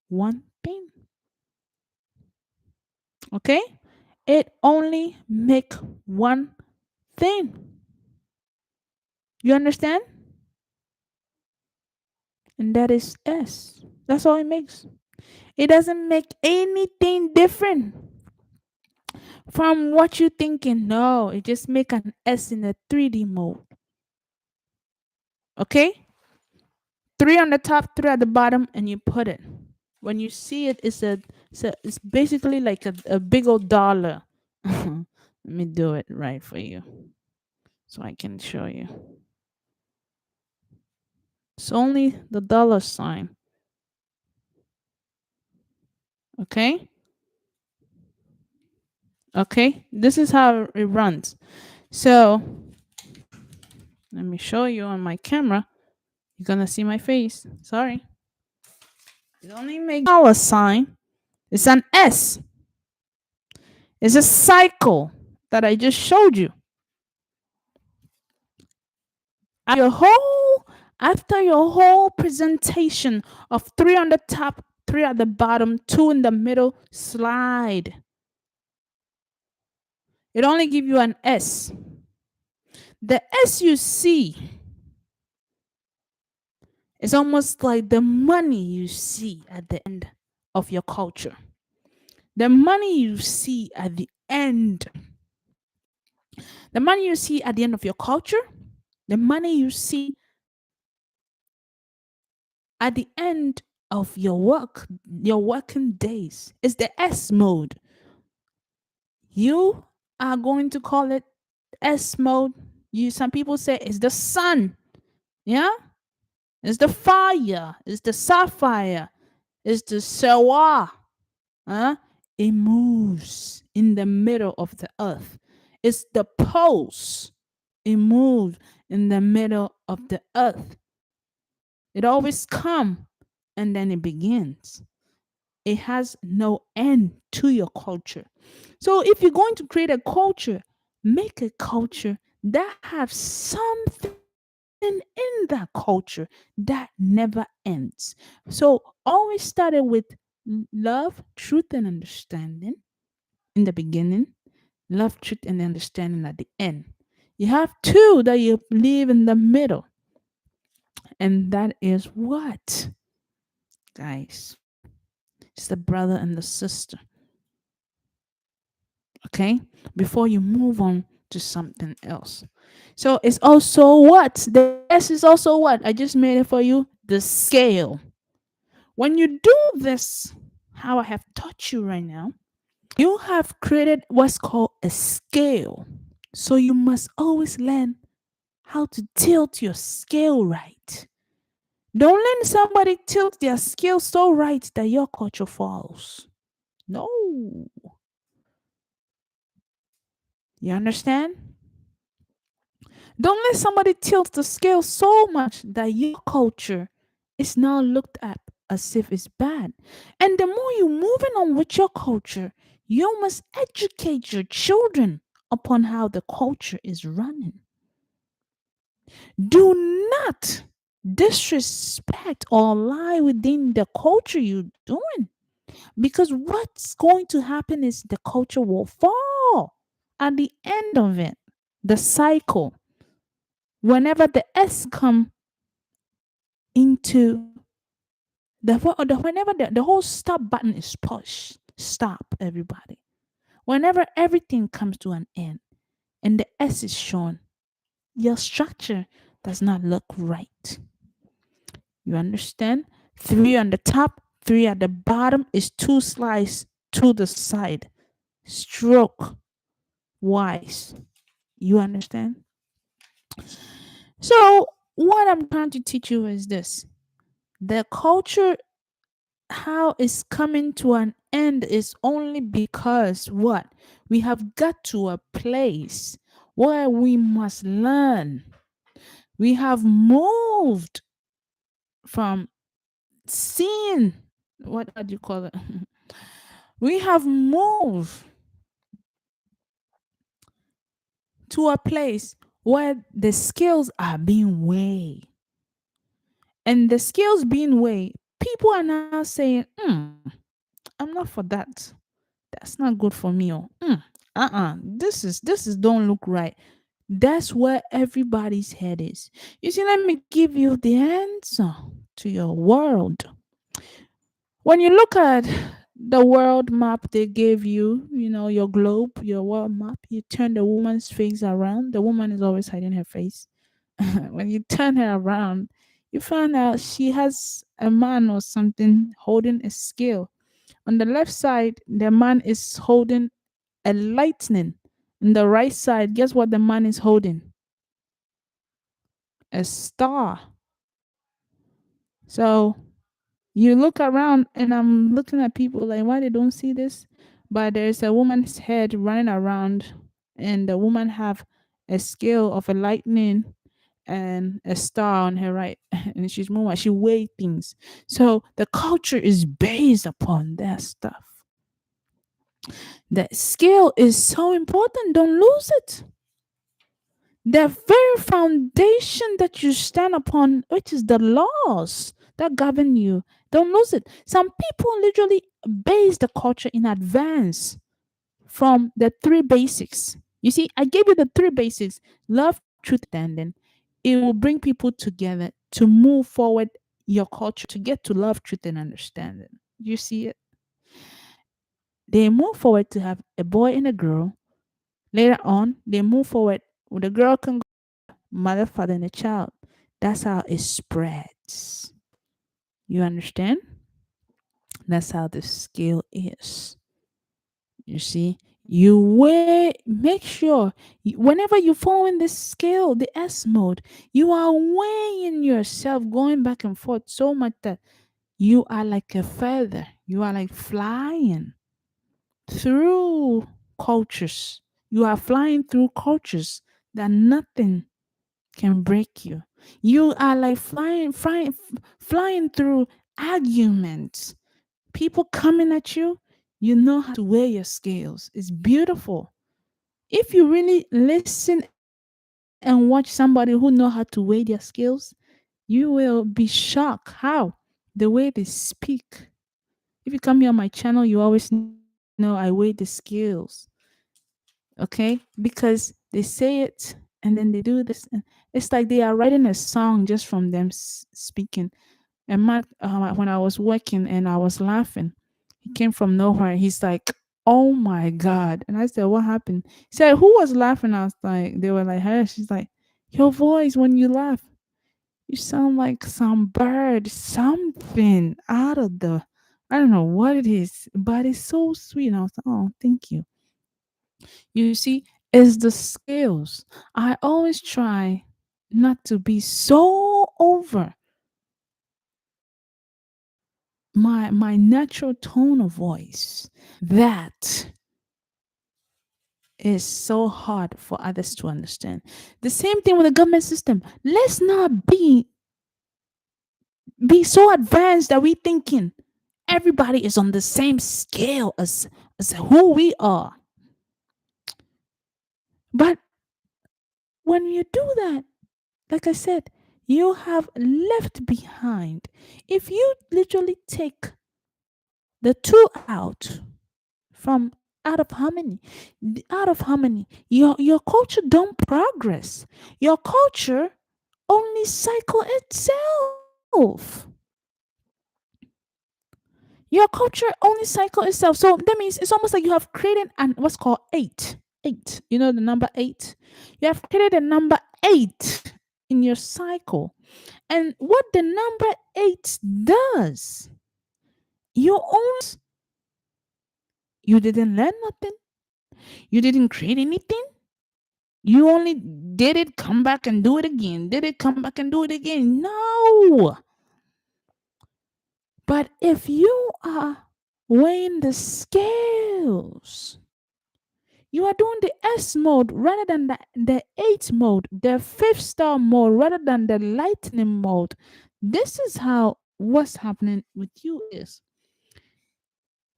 one thing. Okay? It only make one thing. You understand? And that is S. That's all it makes. It doesn't make anything different from what you're thinking. No, it just make an S in a 3D mode. Okay? Three on the top, three at the bottom, and you put it. When you see it, it's basically like a big old dollar. Let me do it right for you so I can show you. It's only the dollar sign. Okay? Okay? This is how it runs. So let me show you on my camera. You're gonna see my face. Sorry. It only makes dollar sign. It's an S. It's a cycle that I just showed you. Your whole After your whole presentation of three on the top, three at the bottom, two in the middle, slide. It only give you an S. The S you see is almost like the money you see at the end of your culture. The money you see at the end. The money you see at the end of your culture. The money you see at the end of your working days is the S mode. You are going to call it S mode. Some people say it's the sun. Yeah? It's the fire. It's the sapphire. It's the sewa. Huh? It moves in the middle of the earth. It's the pulse. It moves in the middle of the earth. It always comes and then it begins. It has no end to your culture. So if you're going to create a culture, make a culture that have something in that culture that never ends. So always started with love, truth, and understanding in the beginning, love, truth, and understanding at the end. You have two that you leave in the middle. And that is what, guys? It's the brother and the sister. Okay? Before you move on to something else. So it's also what? The S is also what? I just made it for you. The scale. When you do this, how I have taught you right now, you have created what's called a scale. So you must always learn how to tilt your scale right. Don't let somebody tilt their scale so right that your culture falls. No. You understand? Don't let somebody tilt the scale so much that your culture is now looked at as if it's bad. And the more you're moving on with your culture, you must educate your children upon how the culture is running. Do not disrespect or lie within the culture you're doing. Because what's going to happen is the culture will fall at the end of it. The cycle. Whenever the S come into whenever the whole stop button is pushed, stop everybody. Whenever everything comes to an end and the S is shown, your structure does not look right. You understand? Three on the top, three at the bottom is two slices to the side. Stroke wise. You understand? So, what I'm trying to teach you is this: the culture, how it's coming to an end, is only because what? We have got to a place where we must learn. We have moved from seeing, what do you call it? We have moved to a place where the skills are being weighed. And the skills being weighed, people are now saying, I'm not for that. That's not good for me. Oh, this is don't look right. That's where everybody's head is. You see, let me give you the answer to your world. When you look at the world map they gave you, your globe, your world map, you turn the woman's face around. The woman is always hiding her face. When you turn her around, you find out she has a man or something holding a scale. On the left side, the man is holding a lightning. On the right side, guess what the man is holding? A star. So you look around, and I'm looking at people like, why they don't see this? But there's a woman's head running around, and the woman have a scale of a lightning and a star on her right, and she's moving. She weigh things. So the culture is based upon that stuff. The scale is so important. Don't lose it. The very foundation that you stand upon, which is the laws that govern you, don't lose it. Some people literally base the culture in advance from the three basics. You see, I gave you the three basics: love, truth, understanding. It will bring people together to move forward your culture to get to love, truth, and understanding. You see it? They move forward to have a boy and a girl. Later on, they move forward. The girl can mother, father, and a child. That's how it spreads. You understand? That's how the scale is. You see, you weigh, make sure whenever you fall in this scale, the S mode, you are weighing yourself going back and forth so much that you are like a feather. You are like flying through cultures. You are flying through cultures that nothing can break you. You are like flying through arguments. People coming at you, you know how to weigh your scales. It's beautiful. If you really listen and watch somebody who know how to weigh their scales, you will be shocked how the way they speak. If you come here on my channel, you always know I weigh the scales. Okay? Because they say it and then they do this. And it's like they are writing a song just from them speaking. And Mark, when I was working and I was laughing, he came from nowhere. He's like, "Oh my god!" And I said, "What happened?" He said, "Who was laughing?" I was like, "They were like her." She's like, "Your voice when you laugh, you sound like some bird, something out of the, I don't know what it is, but it's so sweet." And I was like, "Oh, thank you." You see, it's the skills. I always try not to be so over my natural tone of voice that is so hard for others to understand. The same thing with the government system. Let's not be so advanced that we thinking everybody is on the same scale as who we are. But when you do that, like I said, you have left behind. If you literally take the two out from out of harmony, out of harmony, your culture don't progress. Your culture only cycle itself. Your culture only cycle itself. So that means it's almost like you have created an what's called eight. You know the number eight. You have created a number eight in your cycle. And what the number eight does, you only, you didn't learn nothing. You didn't create anything. You only did it, come back and do it again. Did it, come back and do it again. No. But if you are weighing the scales, you are doing the S mode rather than the 8 mode, the fifth star mode rather than the lightning mode. This is how what's happening with you is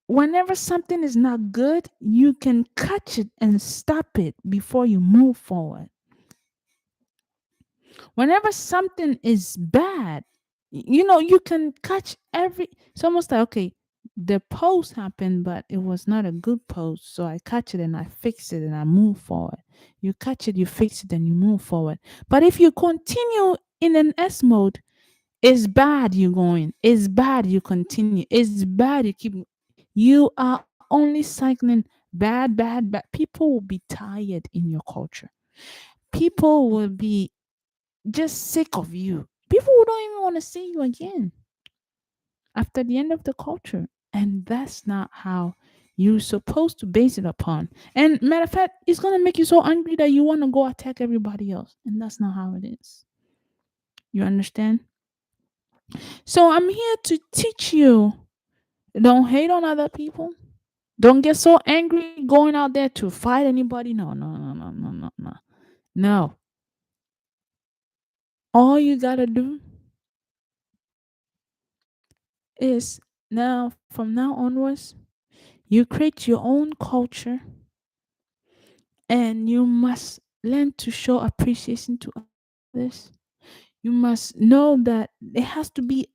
whenever something is not good, you can catch it and stop it before you move forward. Whenever something is bad, you can catch it's almost like, okay, the post happened, but it was not a good post, so I catch it and I fix it and I move forward. You catch it, you fix it, and you move forward. But if you continue in an S mode, It's bad you going. It's bad you continue. It's bad you keep. You are only cycling bad. People will be tired in your culture. People will be just sick of you. People who don't even want to see you again after the end of the culture. And that's not how you're supposed to base it upon. And matter of fact, it's gonna make you so angry that you want to go attack everybody else. And that's not how it is. You understand? So I'm here to teach you. Don't hate on other people. Don't get so angry going out there to fight anybody. No. No. All you gotta do is now, from now onwards, you create your own culture and you must learn to show appreciation to others. You must know that it has to be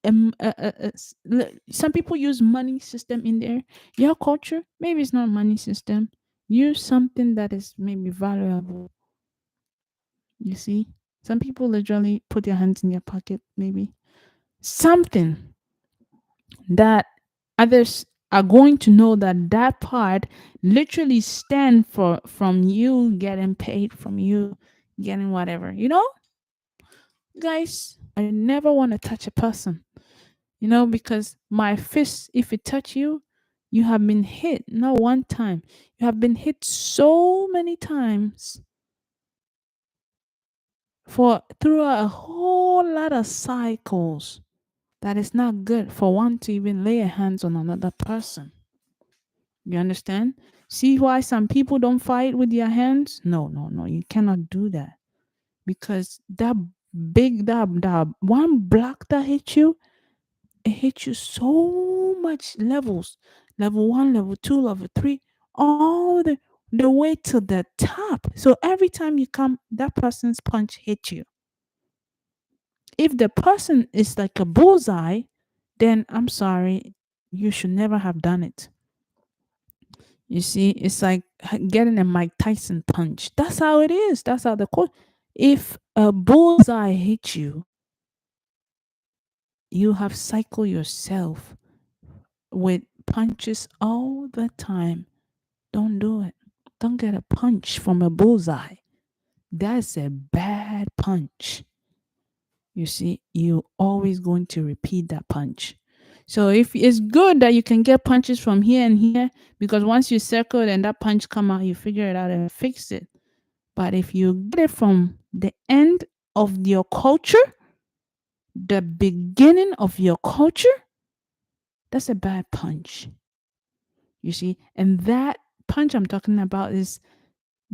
some people use money system in there. Your culture, maybe it's not money system. Use something that is maybe valuable. You see, some people literally put their hands in their pocket, maybe something that others are going to know that that part literally stand for from you getting paid, from you getting whatever. Guys, I never want to touch a person, because my fist, if it touch you, you have been hit not one time. You have been hit so many times for through a whole lot of cycles that it's not good for one to even lay a hands on another person. You understand? See why some people don't fight with their hands? No. You cannot do that because that one block that hit you, it hit you so much levels, level 1, level 2, level 3, all the way to the top. So every time you come, that person's punch hit you. If the person is like a bullseye, then I'm sorry, you should never have done it. You see, it's like getting a Mike Tyson punch. That's how it is. That's how the quote. If a bullseye hits you, you have cycled yourself with punches all the time. Don't do it. Don't get a punch from a bullseye. That's a bad punch. You see, you're always going to repeat that punch. So if it's good that you can get punches from here and here, because once you circle and that punch come out, you figure it out and fix it. But if you get it from the end of your culture, the beginning of your culture, that's a bad punch. You see? And that punch I'm talking about is,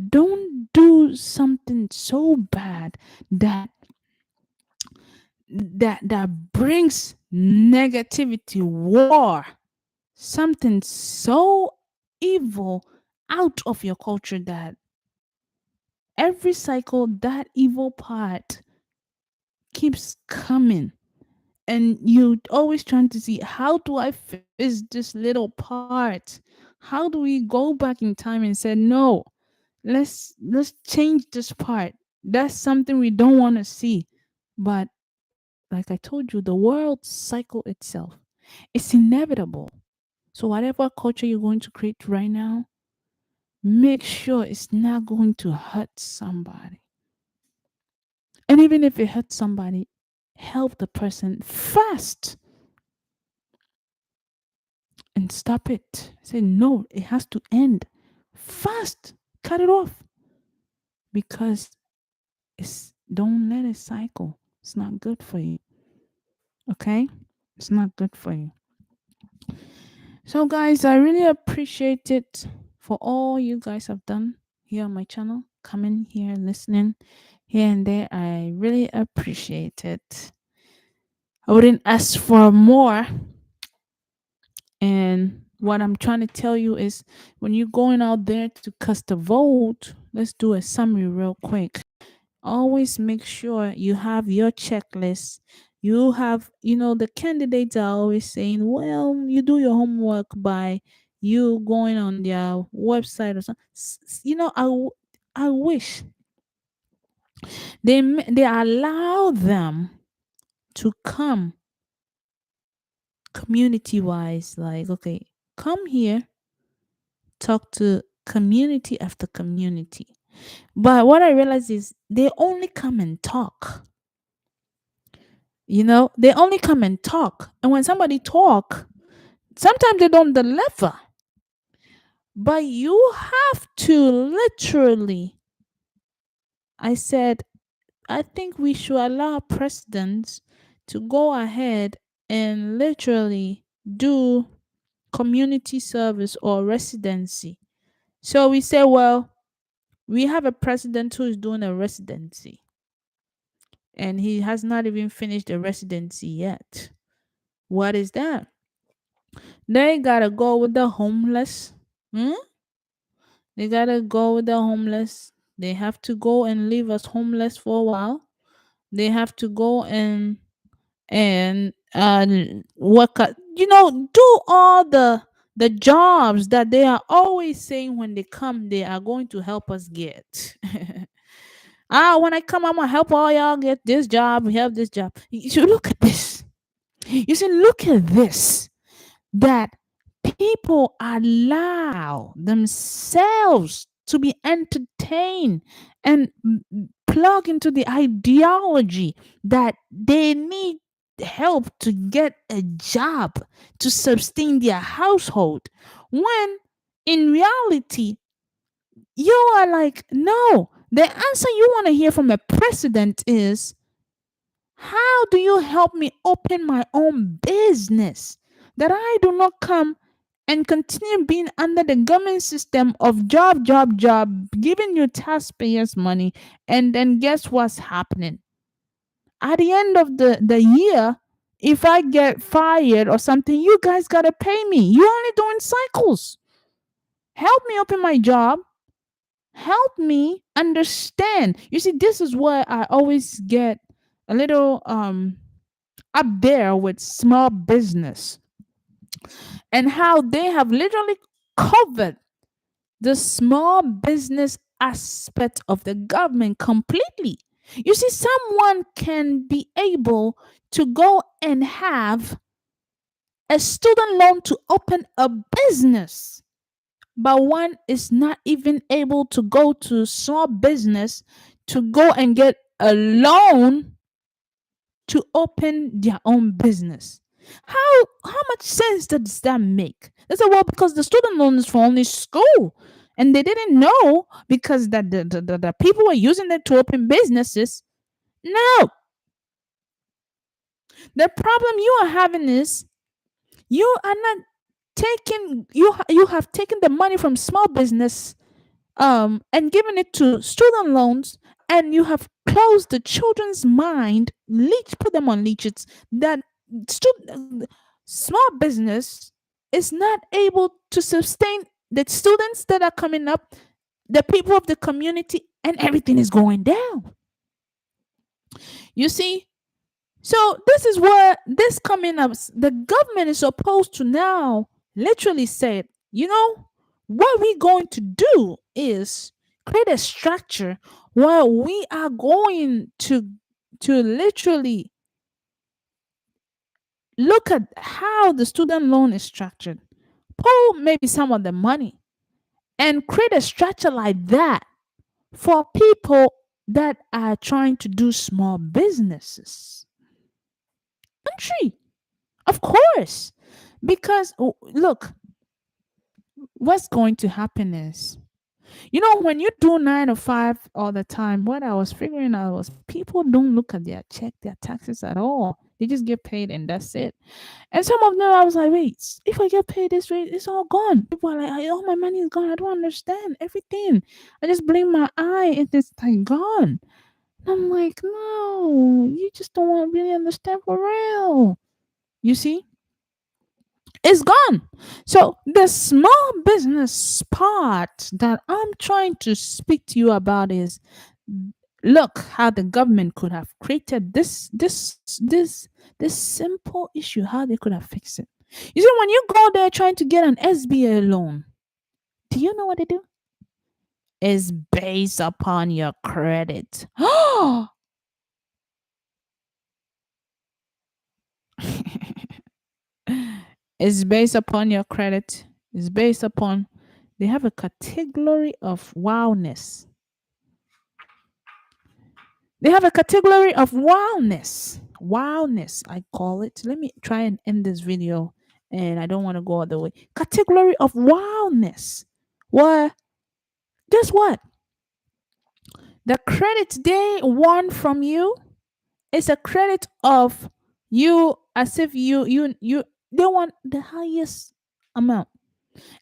don't do something so bad that brings negativity, war, something so evil out of your culture that every cycle that evil part keeps coming, and you always trying to see, how do I fix this little part? How do we go back in time and say, no, let's change this part? That's something we don't want to see. But like I told you, the world cycle itself, it's inevitable. So whatever culture you're going to create right now, make sure it's not going to hurt somebody. And even if it hurts somebody, help the person fast and stop it. Say, no, it has to end fast. Cut it off, because don't let it cycle. It's not good for you. Okay? It's not good for you. So, guys, I really appreciate it for all you guys have done here on my channel, coming here, listening here and there. I really appreciate it. I wouldn't ask for more. And what I'm trying to tell you is, when you're going out there to cast a vote, let's do a summary real quick. Always make sure you have your checklist. You have, the candidates are always saying, well, you do your homework by you going on their website or something. I wish they allow them to come community wise, like, okay, come here, talk to community after community. But what I realize is they only come and talk. They only come and talk. And when somebody talk, sometimes they don't deliver. But you have to literally, I said, I think we should allow presidents to go ahead and literally do community service or residency. So we say, well, we have a president who is doing a residency and he has not even finished the residency yet. What is that? They gotta go with the homeless. Hmm? They gotta go with the homeless. They have to go and live as homeless for a while. They have to go and work at, do all the jobs that they are always saying when they come they are going to help us get. When I come, I'm gonna help all y'all get this job, we have this job. You should look at this. You see, look at this, that people allow themselves to be entertained and plug into the ideology that they need help to get a job to sustain their household, when in reality you are like, no, the answer you want to hear from a president is, how do you help me open my own business, that I do not come and continue being under the government system of job, job, job, giving you taxpayers' money, and then guess what's happening? At the end of the year, if I get fired or something, you guys gotta pay me. You're only doing cycles. Help me open my job. Help me understand. You see, this is where I always get a little up there with small business and how they have literally covered the small business aspect of the government completely. You see, someone can be able to go and have a student loan to open a business, but one is not even able to go to small business to go and get a loan to open their own business. How much sense does that make? They say, well, because the student loan is for only school. And they didn't know because that the people were using it to open businesses. No. The problem you are having is you are not taking you have taken the money from small business and given it to student loans, and you have closed the children's mind, put them on leeches, that small business is not able to sustain the students that are coming up, the people of the community, and everything is going down. You see, so this is where this coming up. The government is supposed to now literally say, what we're going to do is create a structure where we are going to literally look at how the student loan is structured, pull maybe some of the money, and create a structure like that for people that are trying to do small businesses. Country, of course. Because look, what's going to happen is, when you do 9 to 5 all the time, what I was figuring out was people don't look at their taxes at all. They just get paid and that's it. And some of them, I was like, wait, if I get paid this way, it's all gone. People are like, all my money is gone. I don't understand everything. I just blink my eye and it's like gone. And I'm like, no, you just don't want to really understand for real. You see? It's gone. So the small business part that I'm trying to speak to you about is, look how the government could have created this simple issue, how they could have fixed it. You see, when you go there trying to get an SBA loan, do you know what they do? It's based upon your credit. It's based upon your credit. It's based upon they have a category of wowness. They have a category of wowness. Wowness, I call it. Let me try and end this video. And I don't want to go all the way. Category of wowness. Well, guess what? The credit they want from you is a credit of you as if you they want the highest amount.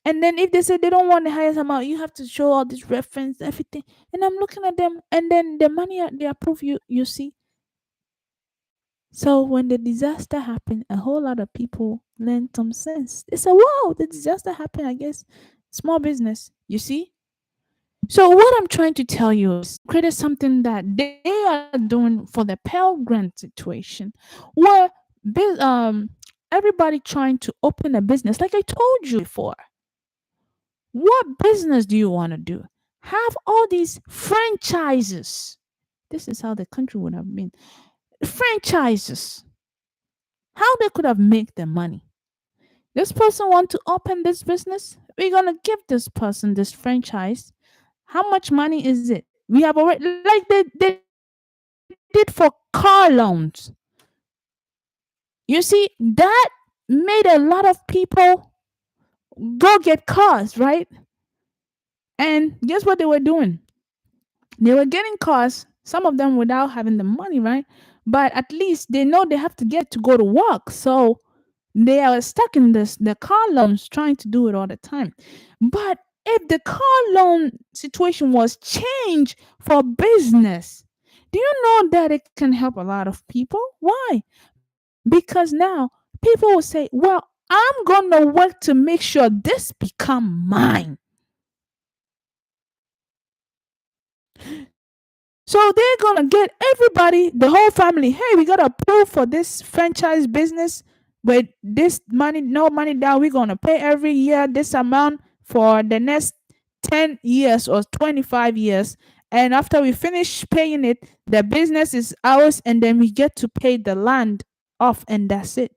And then if they say they don't want the highest amount, you have to show all this reference, everything. And I'm looking at them, and then the money they approve you see. So when the disaster happened, a whole lot of people learned some sense. They said, "Wow, the disaster happened. I guess small business." You see. So what I'm trying to tell you is create something that they are doing for the Pell Grant situation, where everybody trying to open a business. Like I told you before, what business do you want to do? Have all these franchises. This is how the country would have been. Franchises. How they could have made the money. This person want to open this business. We're gonna give this person this franchise. How much money is it? We have already like they did for car loans. You see, that made a lot of people go get cars, right? And guess what they were doing? They were getting cars, some of them without having the money, right? But at least they know they have to get to go to work. So they are stuck in this the car loans trying to do it all the time. But if the car loan situation was changed for business, do you know that it can help a lot of people? Why? Because now people will say, well, I'm gonna work to make sure this become mine. So they're gonna get everybody, the whole family. Hey, we got approved for this franchise business with this money, no money down. We're gonna pay every year this amount for the next 10 years or 25 years. And after we finish paying it, the business is ours, and then we get to pay the land off, and that's it.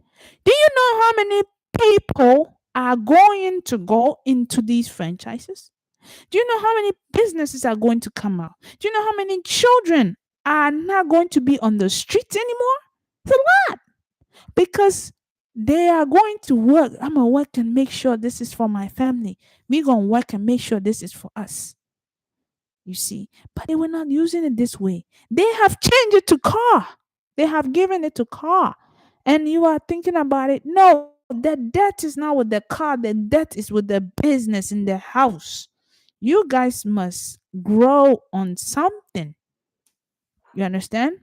Do you know how many people are going to go into these franchises? Do you know how many businesses are going to come out? Do you know how many children are not going to be on the streets anymore? It's a lot because they are going to work. I'm going to work and make sure this is for my family. We're going to work and make sure this is for us. You see, but they were not using it this way. They have changed it to car. They have given it to car. And you are thinking about it. No, the debt is not with the car. The debt is with the business in the house. You guys must grow on something. You understand?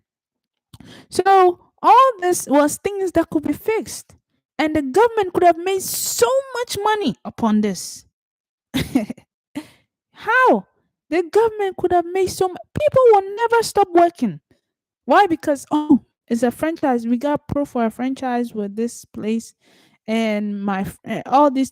So all this was things that could be fixed. And the government could have made so much money upon this. How? The government could have made so much. People will never stop working. Why? Because, oh, it's a franchise. We got proof for a franchise with this place, and all these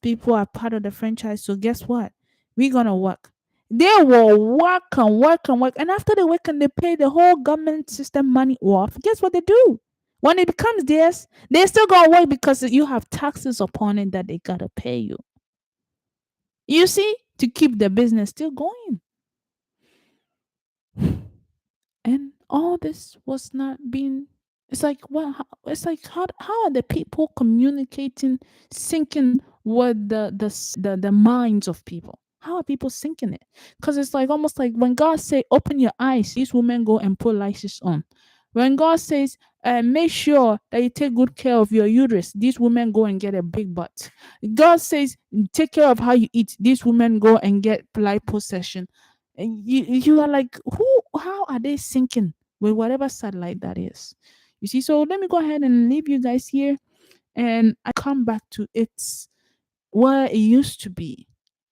people are part of the franchise. So guess what? We're gonna work. They will work and work and work, and after they work and they pay the whole government system money off. Guess what they do? When it becomes theirs, they still gonna work because you have taxes upon it that they gotta pay you. You see, to keep the business still going. And all this was not being, it's like what it's like how are the people communicating, syncing with the minds of people? How are people syncing it? Because it's like almost like when God say open your eyes, these women go and put lashes on. When God says make sure that you take good care of your uterus, these women go and get a big butt. God says take care of how you eat, these women go and get liposuction. And you are like, who, how are they syncing with whatever satellite that is? You see, so let me go ahead and leave you guys here, and I come back to its where it used to be,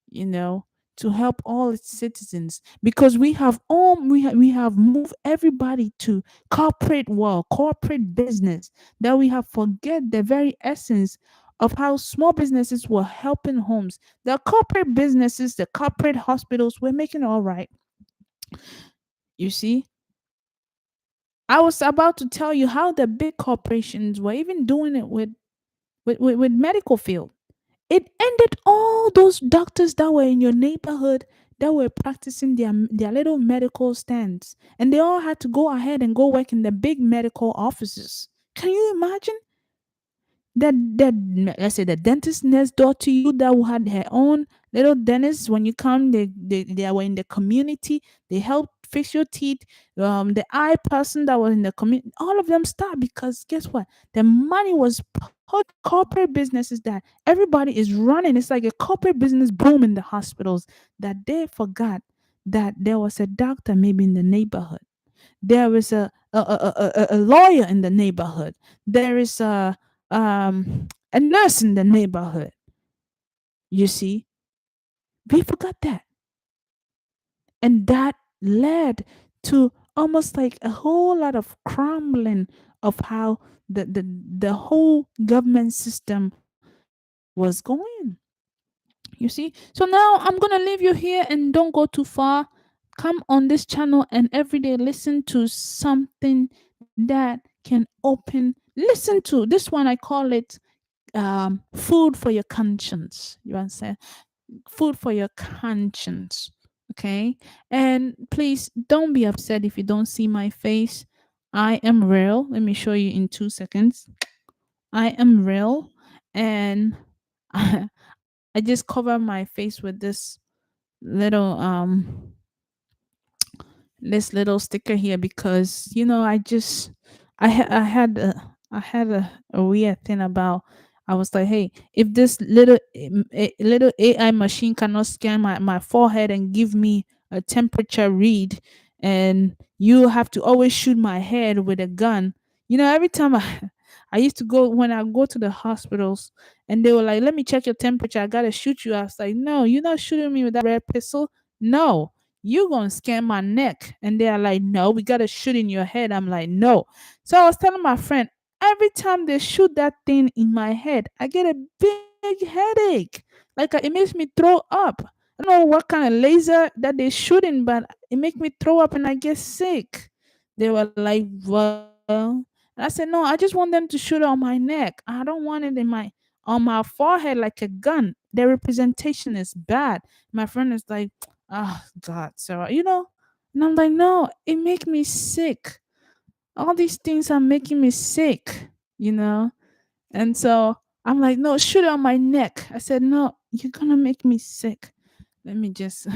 you know, to help all its citizens, because we have moved everybody to corporate world, corporate business, that we have forget the very essence of how small businesses were helping homes. The corporate businesses, the corporate hospitals were making it all right. You see, I was about to tell you how the big corporations were even doing it with medical field. It ended all those doctors that were in your neighborhood that were practicing their little medical stands, and they all had to go ahead and go work in the big medical offices. Can you imagine? That let's say the dentist next door to you that had her own little dentist. When you come, they were in the community, they helped fix your teeth. The eye person that was in the community, all of them stopped because guess what, the money was put corporate businesses that everybody is running. It's like a corporate business boom in the hospitals, that they forgot that there was a doctor maybe in the neighborhood, there is a lawyer in the neighborhood, there is a nurse in the neighborhood. You see, we forgot that. And that led to almost like a whole lot of crumbling of how the whole government system was going. You see? So now I'm going to leave you here and don't go too far. Come on this channel and every day listen to something that can open. Listen to this one, I call it food for your conscience. You understand? Food for your conscience. Okay? And please don't be upset if you don't see my face. I am real. Let me show you in 2 seconds. I am real. And I just cover my face with little um this little sticker here because I just I had a weird thing about. I was like, hey, if this little AI machine cannot scan my forehead and give me a temperature read, and you have to always shoot my head with a gun. Every time I used to go when I go to the hospitals, and they were like, let me check your temperature, I gotta shoot you. I was like, no, you're not shooting me with that red pistol. No, you gonna scan my neck. And they're like, no, we gotta shoot in your head. I'm like, no. So I was telling my friend, every time they shoot that thing in my head, I get a big headache. Like it makes me throw up. I don't know what kind of laser that they're shooting, but it makes me throw up and I get sick. They were like, well, and I said, no, I just want them to shoot it on my neck. I don't want it on my forehead like a gun. The representation is bad. My friend is like, oh God, Sarah, and I'm like, no, it make me sick. All these things are making me sick, you know? And so I'm like, no, shoot it on my neck. I said, no, you're gonna make me sick. Let me just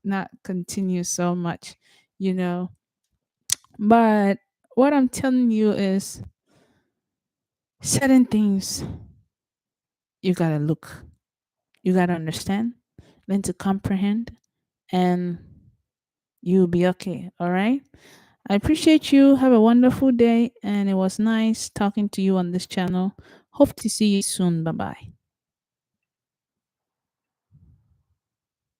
not continue so much, you know. But what I'm telling you is certain things you gotta look, you gotta understand, learn to comprehend, and you'll be okay. All right. I appreciate you. Have a wonderful day. And it was nice talking to you on this channel. Hope to see you soon. Bye bye.